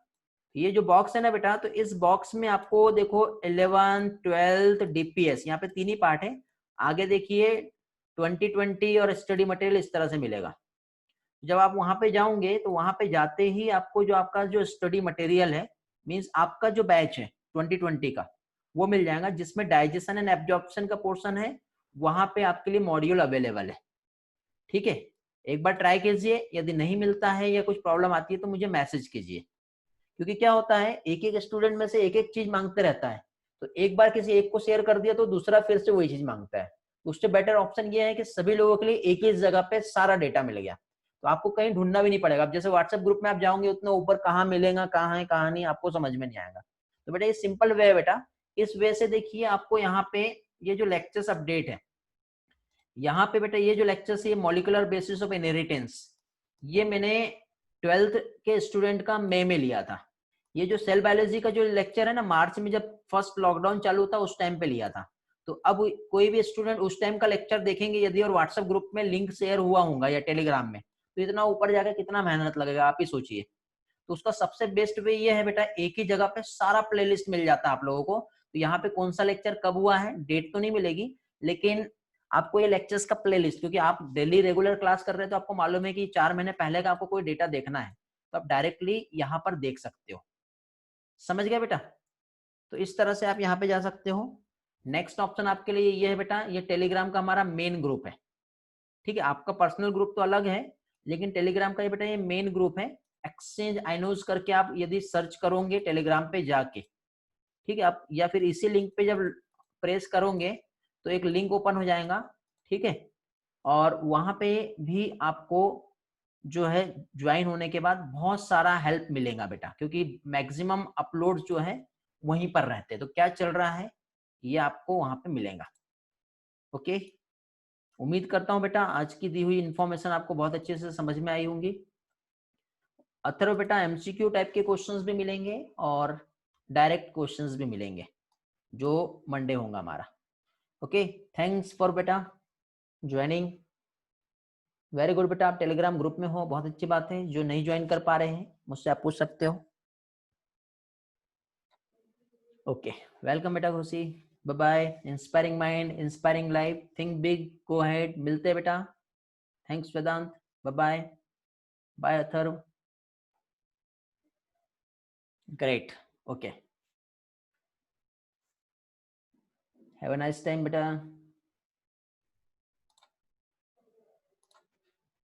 ये जो बॉक्स है ना बेटा, तो इस बॉक्स में आपको देखो 11th 12th डीपीएस, यहाँ पे 3 ही पार्ट है, आगे देखिए 2020 और स्टडी मटेरियल इस तरह से मिलेगा। जब आप वहां पे जाओगे तो वहां पे जाते ही आपको जो आपका जो स्टडी मटेरियल है, मींस आपका जो बैच है 2020 का, वो मिल जाएगा, जिसमें डाइजेशन एंड एब्जॉर्प्शन का पोर्शन है, वहां पे आपके लिए मॉड्यूल अवेलेबल है, ठीक है। एक बार ट्राई कीजिए, यदि नहीं मिलता है या कुछ प्रॉब्लम आती है तो मुझे मैसेज कीजिए, क्योंकि क्या होता है एक एक स्टूडेंट में से एक एक चीज मांगते रहता है, तो एक बार किसी एक को शेयर कर दिया तो दूसरा फिर से वही चीज मांगता है। उससे बेटर ऑप्शन ये है कि सभी लोगों के लिए एक ही जगह पे सारा डेटा मिल गया, तो आपको कहीं ढूंढना भी नहीं पड़ेगा। अब जैसे व्हाट्सएप ग्रुप में आप जाओगे उतना ऊपर कहाँ मिलेगा, कहाँ है कहाँ नहीं, आपको समझ में नहीं आएगा। तो बेटा ये सिंपल वे है बेटा, इस वे से देखिए आपको यहाँ पे ये जो लेक्चर्स अपडेट है, यहाँ पे बेटा ये जो लेक्चर्स, ये मॉलिक्यूलर बेसिस ऑफ इनहेरिटेंस, ये मैंने 12th के स्टूडेंट का मई में लिया था। ये जो सेल बायोलॉजी का जो लेक्चर है ना, मार्च में जब फर्स्ट लॉकडाउन चालू था उस टाइम पे लिया था। तो अब कोई भी स्टूडेंट उस टाइम का लेक्चर देखेंगे यदि, और व्हाट्सएप ग्रुप में लिंक शेयर हुआ होगा या टेलीग्राम में, तो इतना ऊपर जाकर कितना मेहनत लगेगा आप ही सोचिए। तो उसका सबसे बेस्ट वे ये है बेटा, एक ही जगह पे सारा प्लेलिस्ट मिल जाता है आप लोगों को। तो यहाँ पे कौन सा लेक्चर कब हुआ है, डेट तो नहीं मिलेगी, लेकिन आपको ये लेक्चर्स का प्लेलिस्ट, क्योंकि आप डेली रेगुलर क्लास कर रहे हैं तो आपको मालूम है कि 4 महीने पहले का आपको कोई डेटा देखना है तो आप डायरेक्टली यहाँ पर देख सकते हो। समझ गए बेटा? तो इस तरह से आप यहाँ पे जा सकते हो। नेक्स्ट ऑप्शन आपके लिए ये है बेटा, ये टेलीग्राम का हमारा मेन ग्रुप है। ठीक है, आपका पर्सनल ग्रुप तो अलग है, लेकिन टेलीग्राम का ये बेटा ये मेन ग्रुप है। एक्सचेंज आइनोज करके आप यदि सर्च करोगे टेलीग्राम पे जाके, ठीक है, आप या फिर इसी लिंक पे जब प्रेस करोगे तो एक लिंक ओपन हो जाएगा। ठीक है, और वहां पे भी आपको जो है ज्वाइन होने के बाद बहुत सारा हेल्प मिलेगा बेटा, क्योंकि मैक्सिमम अपलोड जो है वहीं पर रहते हैं, तो क्या चल रहा है ये आपको वहां पे मिलेगा। ओके, उम्मीद करता हूं बेटा आज की दी हुई इन्फॉर्मेशन आपको बहुत अच्छे से समझ में आई होंगी। अथर्व बेटा एमसीक्यू टाइप के क्वेश्चंस भी मिलेंगे और डायरेक्ट क्वेश्चंस भी मिलेंगे जो मंडे होगा हमारा। ओके, थैंक्स फॉर बेटा ज्वाइनिंग। वेरी गुड बेटा, आप टेलीग्राम ग्रुप में हो, बहुत अच्छी बात है। जो नहीं ज्वाइन कर पा रहे हैं मुझसे आप पूछ सकते हो। ओके, वेलकम बेटा Khushi, bye bye. Inspiring mind, inspiring life, think big, go ahead. मिलते हैं बेटा। Thanks Vedant, bye bye. Bye Atharva, great. Okay, have a nice time बेटा।